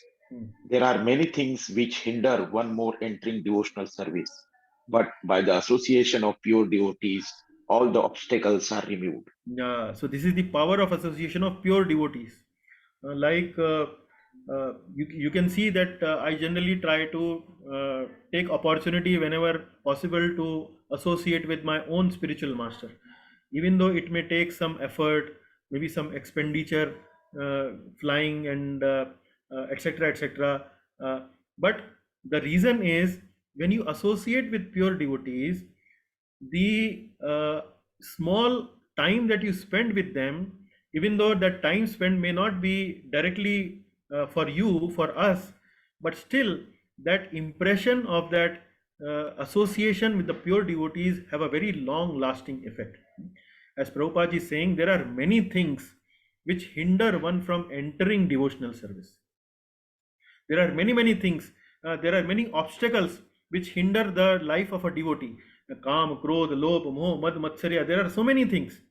There are many things which hinder one more entering devotional service, but by the association of pure devotees, all the obstacles are removed. Yeah, so this is the power of association of pure devotees. You can see that I generally try to take opportunity whenever possible to associate with my own spiritual master, even though it may take some effort, maybe some expenditure, flying and etc. But the reason is, when you associate with pure devotees, the small time that you spend with them, even though that time spent may not be directly for you, for us, but still that impression of that association with the pure devotees have a very long lasting effect. As Prabhupada is saying, there are many things which hinder one from entering devotional service. There are many things, there are many obstacles which hinder the life of a devotee. Kam, Krodh, Lobh, Moh, Mad, Matsarya, there are so many things.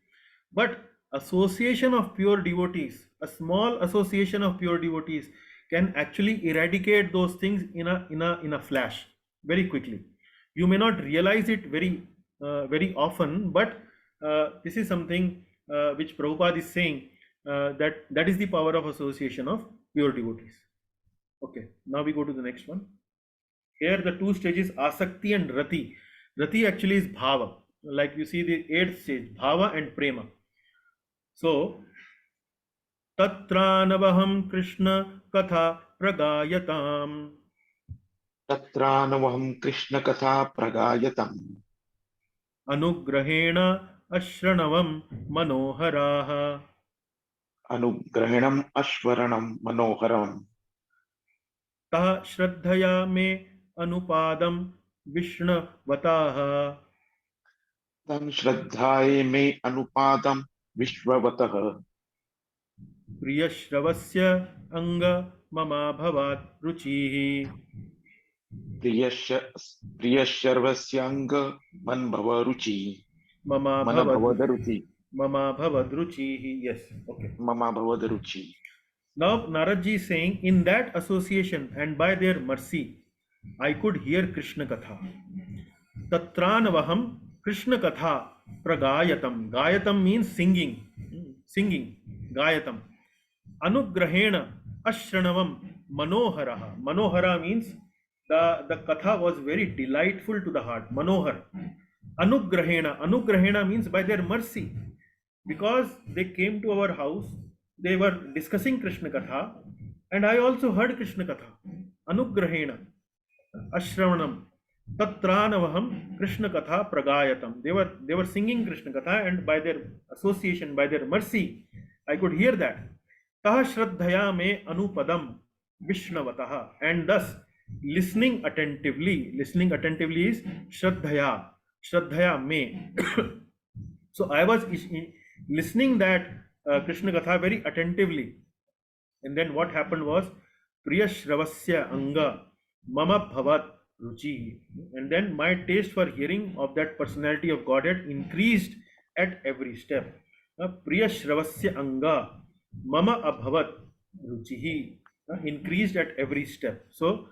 But association of pure devotees, a small association of pure devotees can actually eradicate those things in a flash, very quickly. You may not realize it very often, but this is something which Prabhupada is saying, that is the power of association of pure devotees. Okay, now we go to the next one. Here the 2 stages, Asakti and Rati. Rati actually is Bhava. Like you see the 8th stage, Bhava and Prema. So, Tatranavaham Krishna Katha Pragayatam. Tatranavaham Krishna Katha Pragayatam. Anugrahena Ashranavam Manoharaha. Anugrahanam Ashwaranam Manoharam. Tah Shraddhaya Me anupadam vishnavataha. Tan Shraddhaye me anupadam Vishwavatah. Priyashravasya anga mama bhavat ruchihi. Priyasharvasyanga Manbhava Ruchi. Mama bhavad Manabhavadaruchi. Mama bhavad ruchihi. Yes, okay. Mama Bhavadaruchi. Now Naradji is saying, in that association and by their mercy, I could hear Krishna Katha. Tatranavaham Krishna Katha pragayatam. Gayatam means singing. Singing. Gayatam. Anugrahena Ashranavam Manoharaha. Manohara means the Katha was very delightful to the heart. Manohar. Anugrahena. Anugrahena means by their mercy. Because they came to our house, they were discussing Krishna Katha, and I also heard Krishna Katha. Anugrahena, Ashravanam, Tatranavaham, Krishna Katha Pragayatam. They were singing Krishna Katha, and by their association, by their mercy, I could hear that. Taha Shraddhaya me Anupadam Vishnavataha. And thus, listening attentively is Shraddhaya. Shraddhaya me. So I was listening that Krishna Katha very attentively, and then what happened was Priyashravasya anga mama bhavat ruchi, and then my taste for hearing of that personality of Godhead increased at every step. Priyashravasya anga mama abhavat ruchihi, increased at every step. So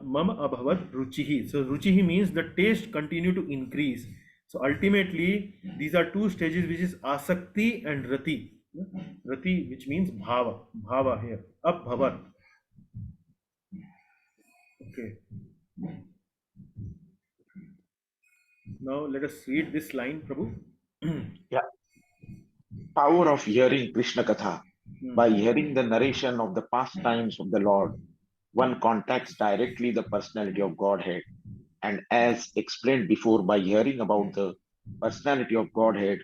mama abhavat ruchihi. So ruchihi means the taste continued to increase. So ultimately, these are two stages, which is asakti and rati. Rati, which means bhava. Bhava here. Abhavat. Okay. Now let us read this line, Prabhu. Power of hearing Krishna Katha. By hearing the narration of the pastimes of the Lord, one contacts directly the personality of Godhead. And as explained before, by hearing about the personality of Godhead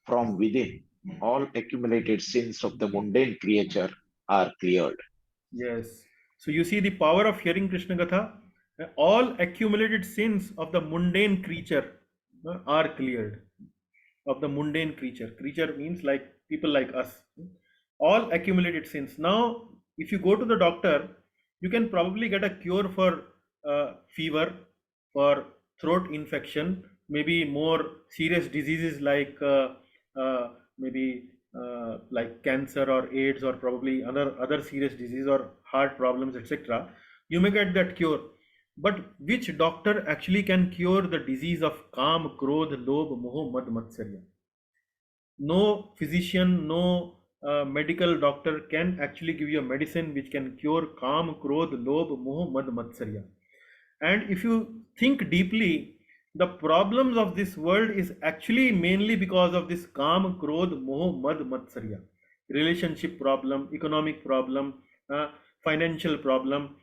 from within, all accumulated sins of the mundane creature are cleared. Yes. So you see the power of hearing Krishna Katha. All accumulated sins of the mundane creature are cleared. Of the mundane creature. Creature means like people like us. All accumulated sins. Now, if you go to the doctor, you can probably get a cure for fever, for throat infection, maybe more serious diseases like maybe like cancer or AIDS, or probably other serious disease or heart problems, etc. You may get that cure. But which doctor actually can cure the disease of Kam, Krodh, Lobh, Moh, Mad, Matsarya? No physician, no medical doctor can actually give you a medicine which can cure Kam, Krodh, Lobh, Moh, Mad, Matsarya. And if you think deeply, the problems of this world is actually mainly because of this Kam, Krodh, Moh, Mad, Matsarya. Relationship problem, economic problem, financial problem,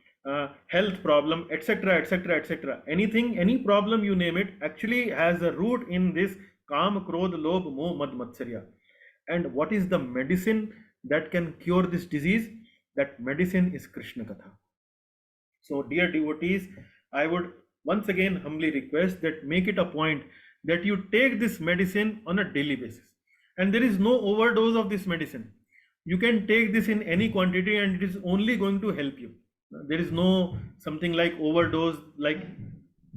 health problem, etc., etc., etc. Anything, any problem you name it, actually has a root in this Kam, Krodh, Lobh, Moh, Mad, Matsarya. And what is the medicine that can cure this disease? That medicine is Krishna Katha. So, dear devotees, I would once again humbly request that make it a point that you take this medicine on a daily basis. And there is no overdose of this medicine. You can take this in any quantity and it is only going to help you. There is no something like overdose, like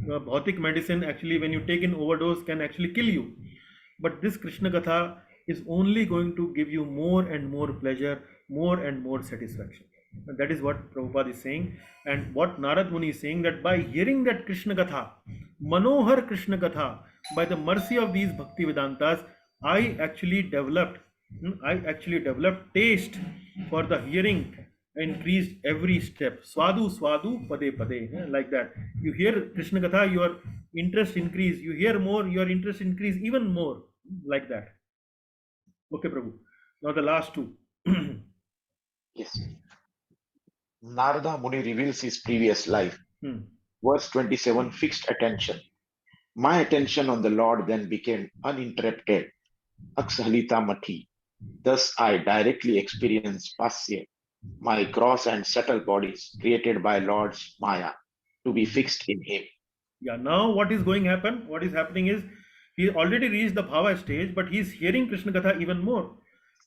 bhautik medicine actually when you take in overdose can actually kill you. But this Krishna Katha is only going to give you more and more pleasure, more and more satisfaction. And that is what Prabhupada is saying, and what Narad Muni is saying, that by hearing that Krishna Katha, Manohar Krishna Katha, by the mercy of these Bhakti Vedantas, I actually developed taste for the hearing, increased every step. Swadu Swadu Pade Pade, like that. You hear Krishna Katha, your interest increase. You hear more, your interest increase even more, like that. Okay, Prabhu. Now the last two. Yes. Narada Muni reveals his previous life. Verse 27, fixed attention. My attention on the Lord then became uninterrupted. Aksahalita Mati. Thus I directly experienced Pasya, my gross and subtle bodies created by Lord's Maya. to be fixed in him. Yeah, now what is going to happen? What is happening is he already reached the bhava stage, but he's hearing Krishna Katha even more.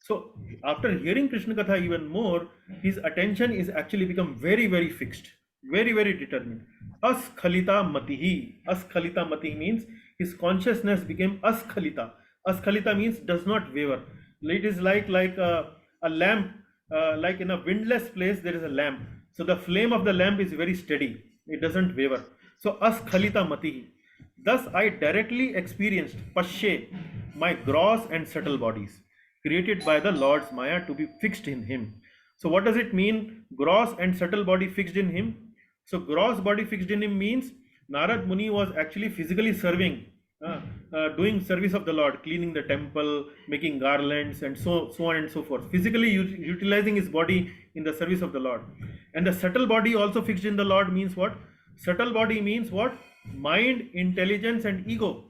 So after hearing Krishna Katha even more, his attention is actually become very, very fixed, very, very determined. Askhalita matihi. Askhalita matihi means his consciousness became askhalita. Askhalita means does not waver. It is like a lamp, like in a windless place there is a lamp. So the flame of the lamp is very steady. It doesn't waver. So askhalita matihi. Thus I directly experienced Pashye, my gross and subtle bodies, created by the Lord's Maya to be fixed in him. So what does it mean? Gross and subtle body fixed in him. So gross body fixed in him means Narad Muni was actually physically serving, doing service of the Lord, cleaning the temple, making garlands, and so on and so forth. Physically utilizing his body in the service of the Lord. And the subtle body also fixed in the Lord means what? Subtle body means what? Mind, intelligence, and ego.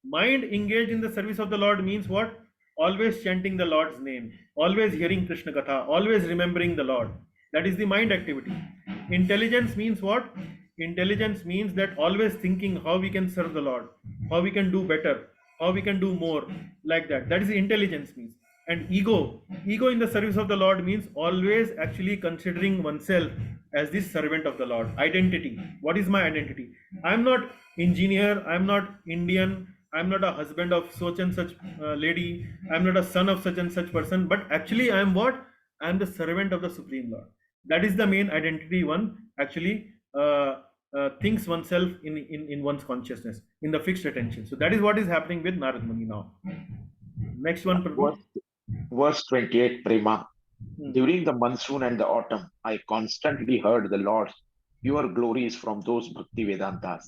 Mind engaged in the service of the Lord means what? Always chanting the Lord's name, always hearing Krishna Katha, always remembering the Lord. That is the mind activity. Intelligence means what? Intelligence means that always thinking how we can serve the Lord, how we can do better, how we can do more, like that. That is the intelligence means. And ego in the service of the Lord means always actually considering oneself as the servant of the Lord. Identity. What is my identity? I am not engineer, I am not Indian, I am not a husband of such and such lady, I am not a son of such and such person, but actually I am what? I am the servant of the Supreme Lord. That is the main identity one actually thinks oneself in one's consciousness, in the fixed attention. So that is what is happening with Narad Muni now. Next one, Prabhu. Verse 28, Prema. Hmm. During the monsoon and the autumn, I constantly heard the Lord's pure glories from those Bhakti Vedantas.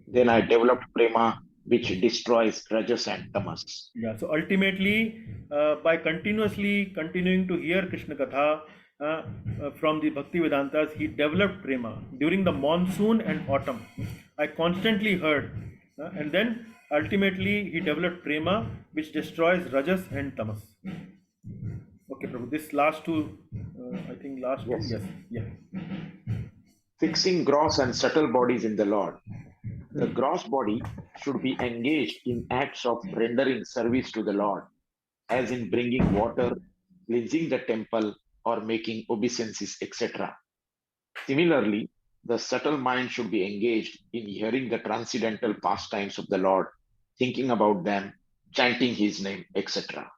Then I developed Prema, which destroys Rajas and Tamas. Yeah, so ultimately, by continuing to hear Krishna Katha from the Bhakti Vedantas, he developed Prema during the monsoon and autumn. I constantly heard, and then ultimately he developed Prema, which destroys Rajas and Tamas. Okay, Prabhu, this last two, I think last Yes. two, yes, yeah. Fixing gross and subtle bodies in the Lord. The gross body should be engaged in acts of rendering service to the Lord, as in bringing water, cleansing the temple, or making obeisances, etc. Similarly, the subtle mind should be engaged in hearing the transcendental pastimes of the Lord, thinking about them, chanting his name, etc.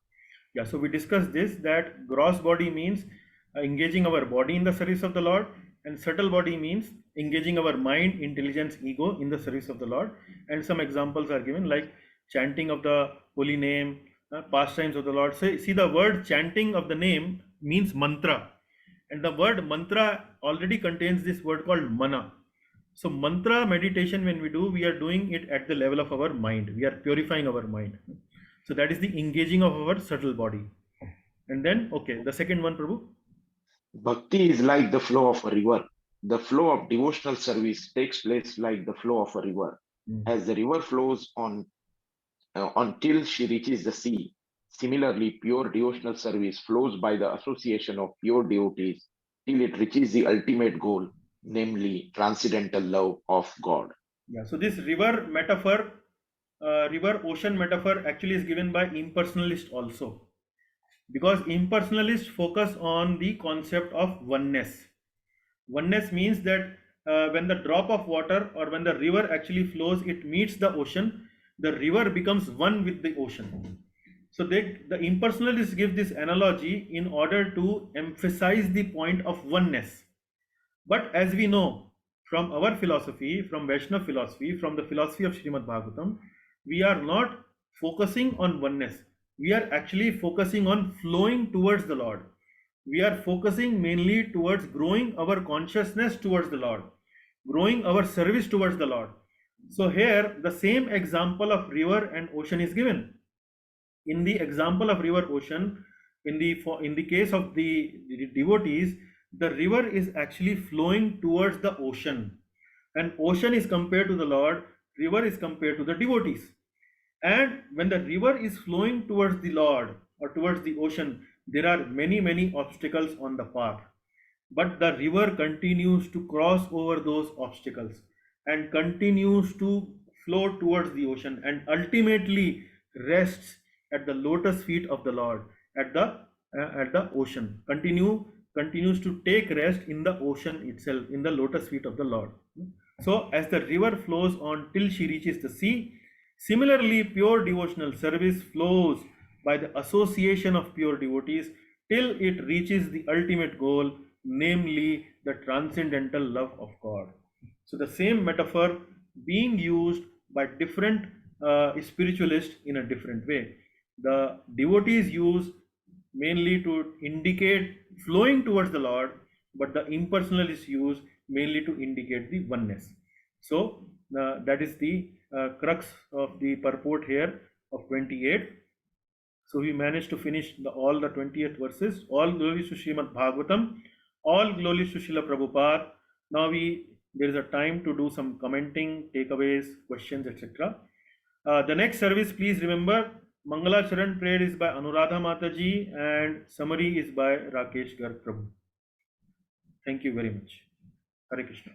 Yeah, so we discussed this, that gross body means engaging our body in the service of the Lord, and subtle body means engaging our mind, intelligence, ego in the service of the Lord. And some examples are given like chanting of the holy name, pastimes of the Lord. So see, the word chanting of the name means mantra, and the word mantra already contains this word called mana. So mantra meditation, when we do, we are doing it at the level of our mind. We are purifying our mind. So that is the engaging of our subtle body. And then, okay, the second one, Prabhu. Bhakti is like the flow of a river. The flow of devotional service takes place like the flow of a river. As the river flows on until she reaches the sea. Similarly, pure devotional service flows by the association of pure devotees till it reaches the ultimate goal, namely transcendental love of God. Yeah, so this river metaphor, river ocean metaphor actually is given by impersonalist also, because impersonalists focus on the concept of oneness. Oneness means that when the drop of water or when the river actually flows, it meets the ocean, the river becomes one with the ocean. So the impersonalists give this analogy in order to emphasize the point of oneness. But as we know from our philosophy, from Vaishnava philosophy, from the philosophy of Srimad Bhagavatam, we are not focusing on oneness. We are actually focusing on flowing towards the Lord. We are focusing mainly towards growing our consciousness towards the Lord, growing our service towards the Lord. So here the same example of river and ocean is given. In the example of river ocean, in the case of the devotees, the river is actually flowing towards the ocean, and ocean is compared to the Lord, river is compared to the devotees. And when the river is flowing towards the Lord or towards the ocean, there are many obstacles on the path. but the river continues to cross over those obstacles and continues to flow towards the ocean and ultimately rests at the lotus feet of the Lord at the ocean. Continues to take rest in the ocean itself, in the lotus feet of the Lord. So as the river flows on till she reaches the sea, similarly pure devotional service flows by the association of pure devotees till it reaches the ultimate goal, namely the transcendental love of God. So the same metaphor being used by different spiritualists in a different way. The devotees use mainly to indicate flowing towards the Lord, but the impersonalists use mainly to indicate the oneness. So that is the crux of the purport here of 28. So we managed to finish all the 20th verses. All glories to Srimad Bhagavatam. All glories to Srila Prabhupada. Now there is a time to do some commenting, takeaways, questions, etc. The next service, please remember, Mangala Charan prayer is by Anuradha Mataji and summary is by Rakesh Garg Prabhu. Thank you very much. Hare Krishna.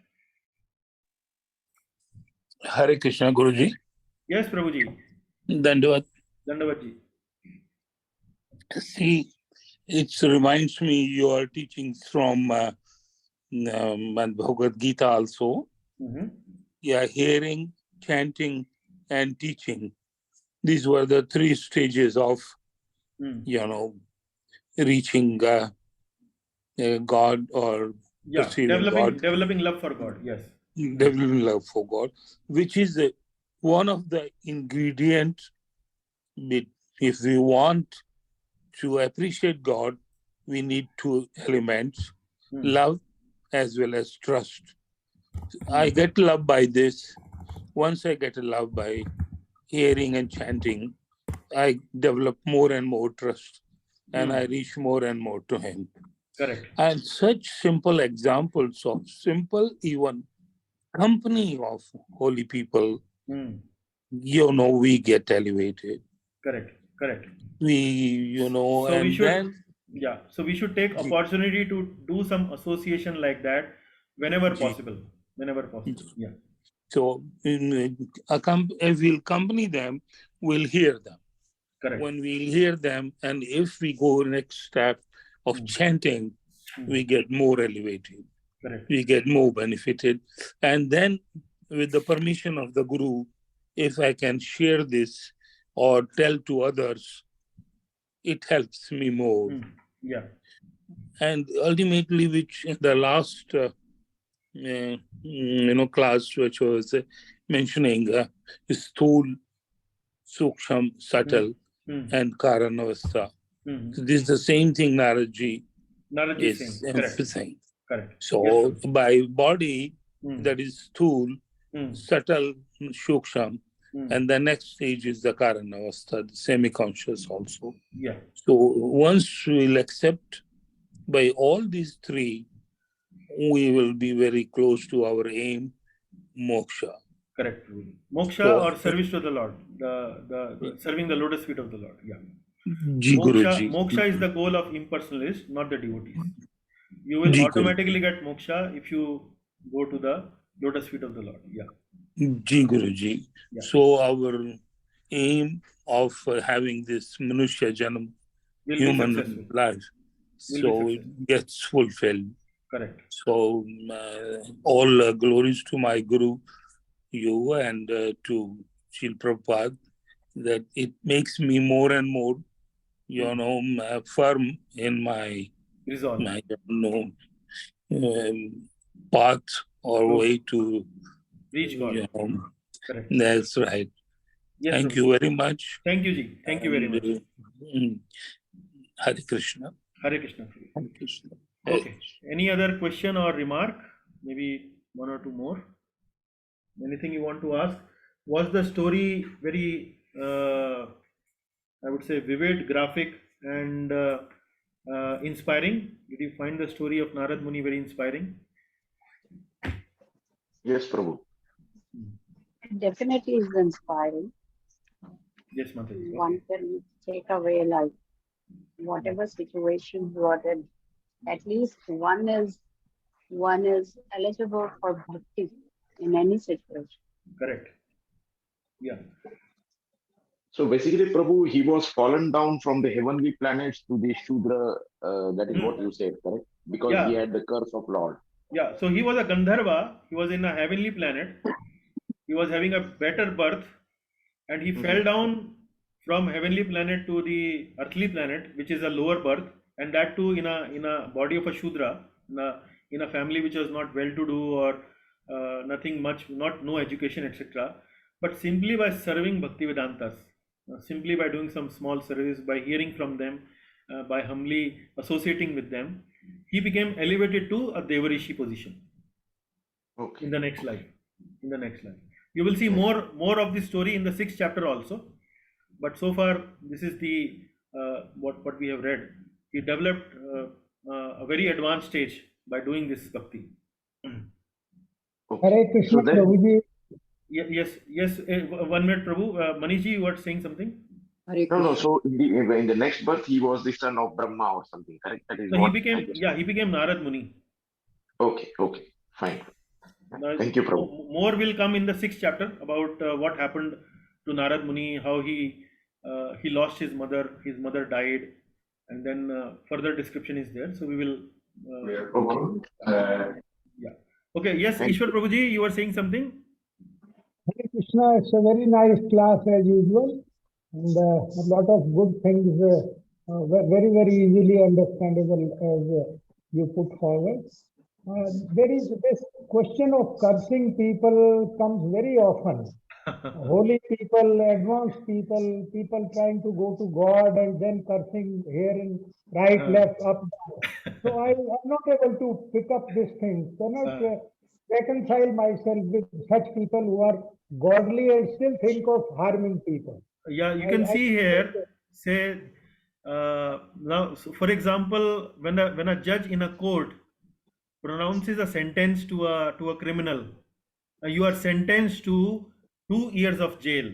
Hare Krishna, Guruji. Yes, Prabhuji. Dandavat. Dandavatji. See, it reminds me your teachings from Bhagavad Gita also. Mhm. Yeah, hearing, chanting, and teaching. These were the three stages of, reaching God or Yeah, perceiving God. developing love for God. Yes. Developing love for God, which is one of the ingredients. If we want to appreciate God, we need two elements, love as well as trust. I get love by this. Once I get love by hearing and chanting, I develop more and more trust and I reach more and more to Him. Correct. And such simple examples of simple even company of holy people, we get elevated. Correct. We, So and we should, then. yeah. So we should take opportunity to do some association like that whenever possible. Yeah. So if we'll accompany them, we'll hear them. Correct. When we hear them, and if we go next step of chanting, we get more elevated. Correct. We get more benefited. And then with the permission of the Guru, if I can share this or tell to others, it helps me more. Yeah. And ultimately, which in the last class, which was mentioning Sthul, Suksham, Subtle, and Karanavastha. So this is the same thing Naradji is emphasizing. Correct. So yes, by body, that is Sthul, Subtle, Suksham, and the next stage is the Karanavastha, the semi-conscious also. Yeah. So once we'll accept by all these three, we will be very close to our aim, moksha. Correct. Moksha or service to the Lord, the serving the lotus feet of the Lord. Yeah. Moksha is the goal of impersonalists, not the devotees. You will automatically get moksha if you go to the lotus feet of the Lord. Yeah. Ji Guruji. Yeah. So our aim of having this Manushya Janam, human life, so it gets fulfilled. Correct. So all glories to my Guru, you, and to Srila Prabhupada, that it makes me more and more, firm in my resolve, path or way to reach God. Correct. That's right. Yes, thank you very much. Thank you, Ji. Thank you very much. Hare Krishna. Hare Krishna. Hare Krishna. Okay. Any other question or remark? Maybe one or two more. Anything you want to ask? Was the story very, I would say, vivid, graphic, and inspiring? Did you find the story of Narad Muni very inspiring? Yes, Prabhu. It definitely is inspiring. Yes, Mataji. One can take away, like, whatever situation you are in, at least one is one is eligible for bhakti in any situation. Correct. Yeah. So basically, Prabhu, he was fallen down from the heavenly planets to the Shudra. That is what you said, correct? Because he Yeah. had the curse of Lord. Yeah. So he was a Gandharva. He was in a heavenly planet. He was having a better birth, and he fell down from heavenly planet to the earthly planet, which is a lower birth, and that too in a body of a Shudra, in a family which was not well to do or nothing much, not no education, etc. But simply by serving Bhaktivedantas, simply by doing some small service, by hearing from them, by humbly associating with them, he became elevated to a Devarishi position Okay. in the next life. In the next life, you will see more of this story in the 6th chapter also. But so far, this is the what we have read. He developed a very advanced stage by doing this bhakti. Okay. Hare Krishna, So then, Prabhuji. Yes. 1 minute, Prabhu. Manishji, you were saying something. Hare no. Krishna. So in the next birth, he was the son of Brahma or something, correct? That is So he what I became, just. he became Narad Muni. Okay. Fine. Thank you, Prabhu. More will come in the 6th chapter about what happened to Narad Muni, how he lost his mother died, and then further description is there. So we will. Okay. Yeah. Okay. Yes, Thank Ishwar Prabhuji, you were saying something. Hare Krishna, it's a very nice class as usual, and a lot of good things, very, very easily understandable as you put forward. There is this question of cursing people comes very often. Holy people, advanced people, people trying to go to God and then cursing here and right, left, up, down. So I am not able to pick up this thing. Cannot reconcile myself with such people who are godly and still think of harming people. Yeah, you can see here. Say now, so for example, when a judge in a court pronounces a sentence to a criminal, you are sentenced to 2 years of jail.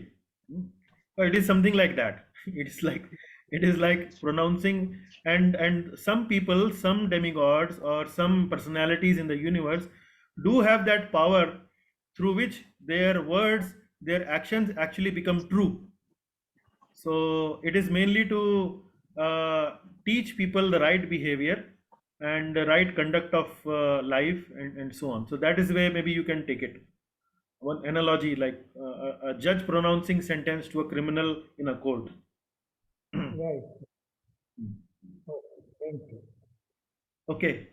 It is something like that. It is like pronouncing, and some people, some demigods or some personalities in the universe do have that power through which their words, their actions actually become true. So it is mainly to teach people the right behavior and the right conduct of life, and so on. So that is where maybe you can take it. One analogy, like a judge pronouncing sentence to a criminal in a court. Right. Okay, thank you. Okay.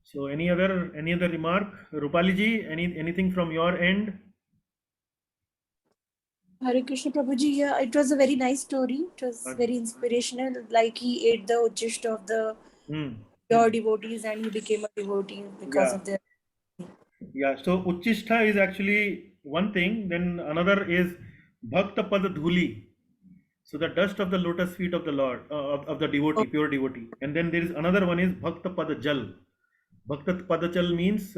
So any other remark, Rupali ji? Anything from your end? Hare Krishna Prabhuji, yeah, it was a very nice story. It was very inspirational. Like he ate the Uchishta of the pure devotees and he became a devotee because of their. Yeah, so Uchishta is actually one thing, then another is Bhakta Pada Dhuli. So the dust of the lotus feet of the Lord, of the devotee, pure devotee. And then there is another one is Bhakta Pada Jal. Bhakta Pada Jal means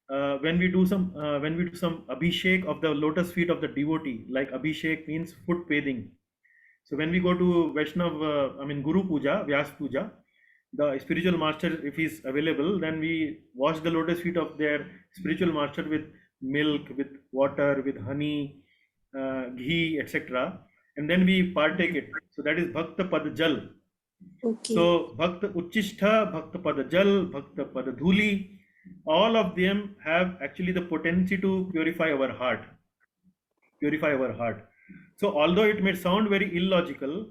when we do some abhishek of the lotus feet of the devotee, like abhishek means foot bathing. So when we go to Vaishnav, Guru Puja, Vyas Puja, the spiritual master, if he's available, then we wash the lotus feet of their spiritual master with milk, with water, with honey, ghee, etc. And then we partake it. So that is Bhakta Pad Jal. Okay. So Bhakta Uchishta, Bhakta Pada Jal, Bhakta Pada Dhuli, all of them have actually the potency to purify our heart. Purify our heart. So although it may sound very illogical,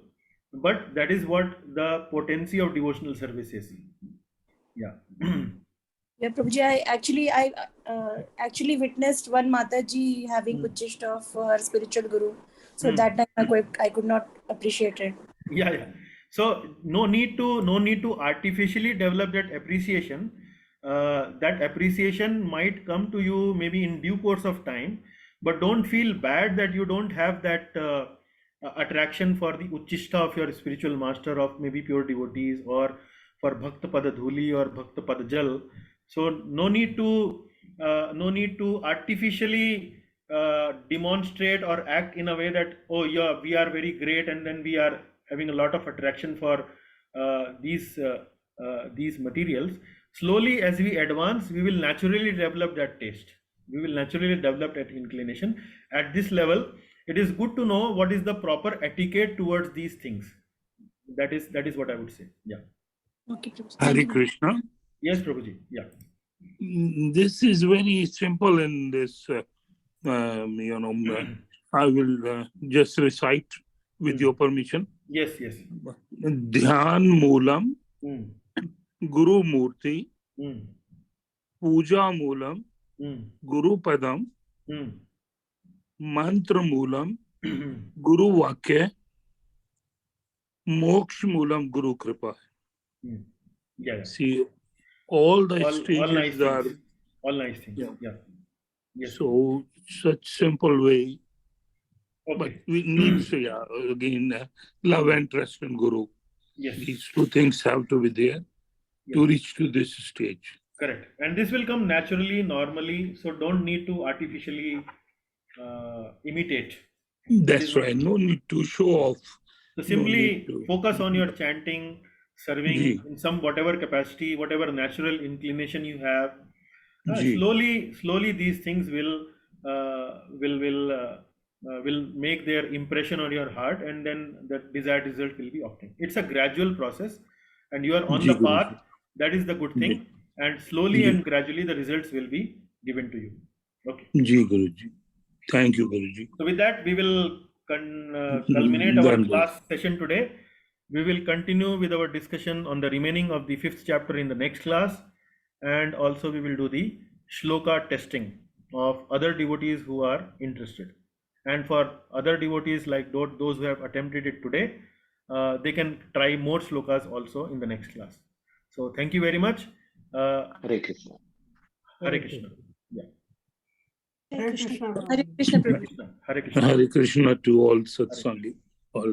but that is what the potency of devotional service is. Yeah. Yeah, Prabhuji, I actually witnessed one Mataji having Uchishta of her spiritual guru. So that time I could not appreciate it. Yeah. So no need to artificially develop that appreciation. That appreciation might come to you maybe in due course of time, but don't feel bad that you don't have that attraction for the Uchishta of your spiritual master, of maybe pure devotees, or for Bhakta Pada Dhuli or Bhakta Pada Jal. So no need to artificially demonstrate or act in a way that, oh yeah, we are very great, and then we are having a lot of attraction for these materials. slowly as we advance, we will naturally develop that taste. We will naturally develop that inclination. At this level, it is good to know what is the proper etiquette towards these things. That is what I would say. Yeah. Okay, Prabhuji. Hare Thank you. Krishna. Yes, Prabhuji. Yeah. This is very simple in this, I will just recite with your permission. Yes, yes. Dhyan Moolam, Mm. Guru Murti, Mm. Puja Moolam, Mm. Guru Padam, Mm. Mantra Moolam, Guru Vakya, Moksha Moolam, Guru Kripa. Mm. Yeah, yeah. See, all the All stages nice are, things. All nice things. Yeah. Yeah. Yes. so such simple way. But Okay. we need to, again, love and trust in Guru. Yes. These two things have to be there to Yes. reach to this stage. Correct. And this will come naturally, normally. So don't need to artificially imitate. That's right. No need to show off. So No simply need to- focus on your chanting, serving Ji. in some whatever capacity, whatever natural inclination you have. Ji. Slowly these things will make their impression on your heart, and then the desired result will be obtained. It's a gradual process, and you are on Ji, the Guruji. path. That is the good thing, and slowly Ji. and gradually the results will be given to you. Okay. Ji, Guruji. Thank you, Guruji. So with that, we will culminate our Done, class session today. We will continue with our discussion on the remaining of the 5th chapter in the next class, and also we will do the shloka testing of other devotees who are interested. And for other devotees like those who have attempted it today, they can try more shlokas also in the next class. So thank you very much. Hare Krishna. Hare Krishna. Yeah. Hare Hare Krishna. Krishna. Hare Krishna, Hare Prabhuji. Krishna. Hare Krishna. Hare Krishna to all satsangi, all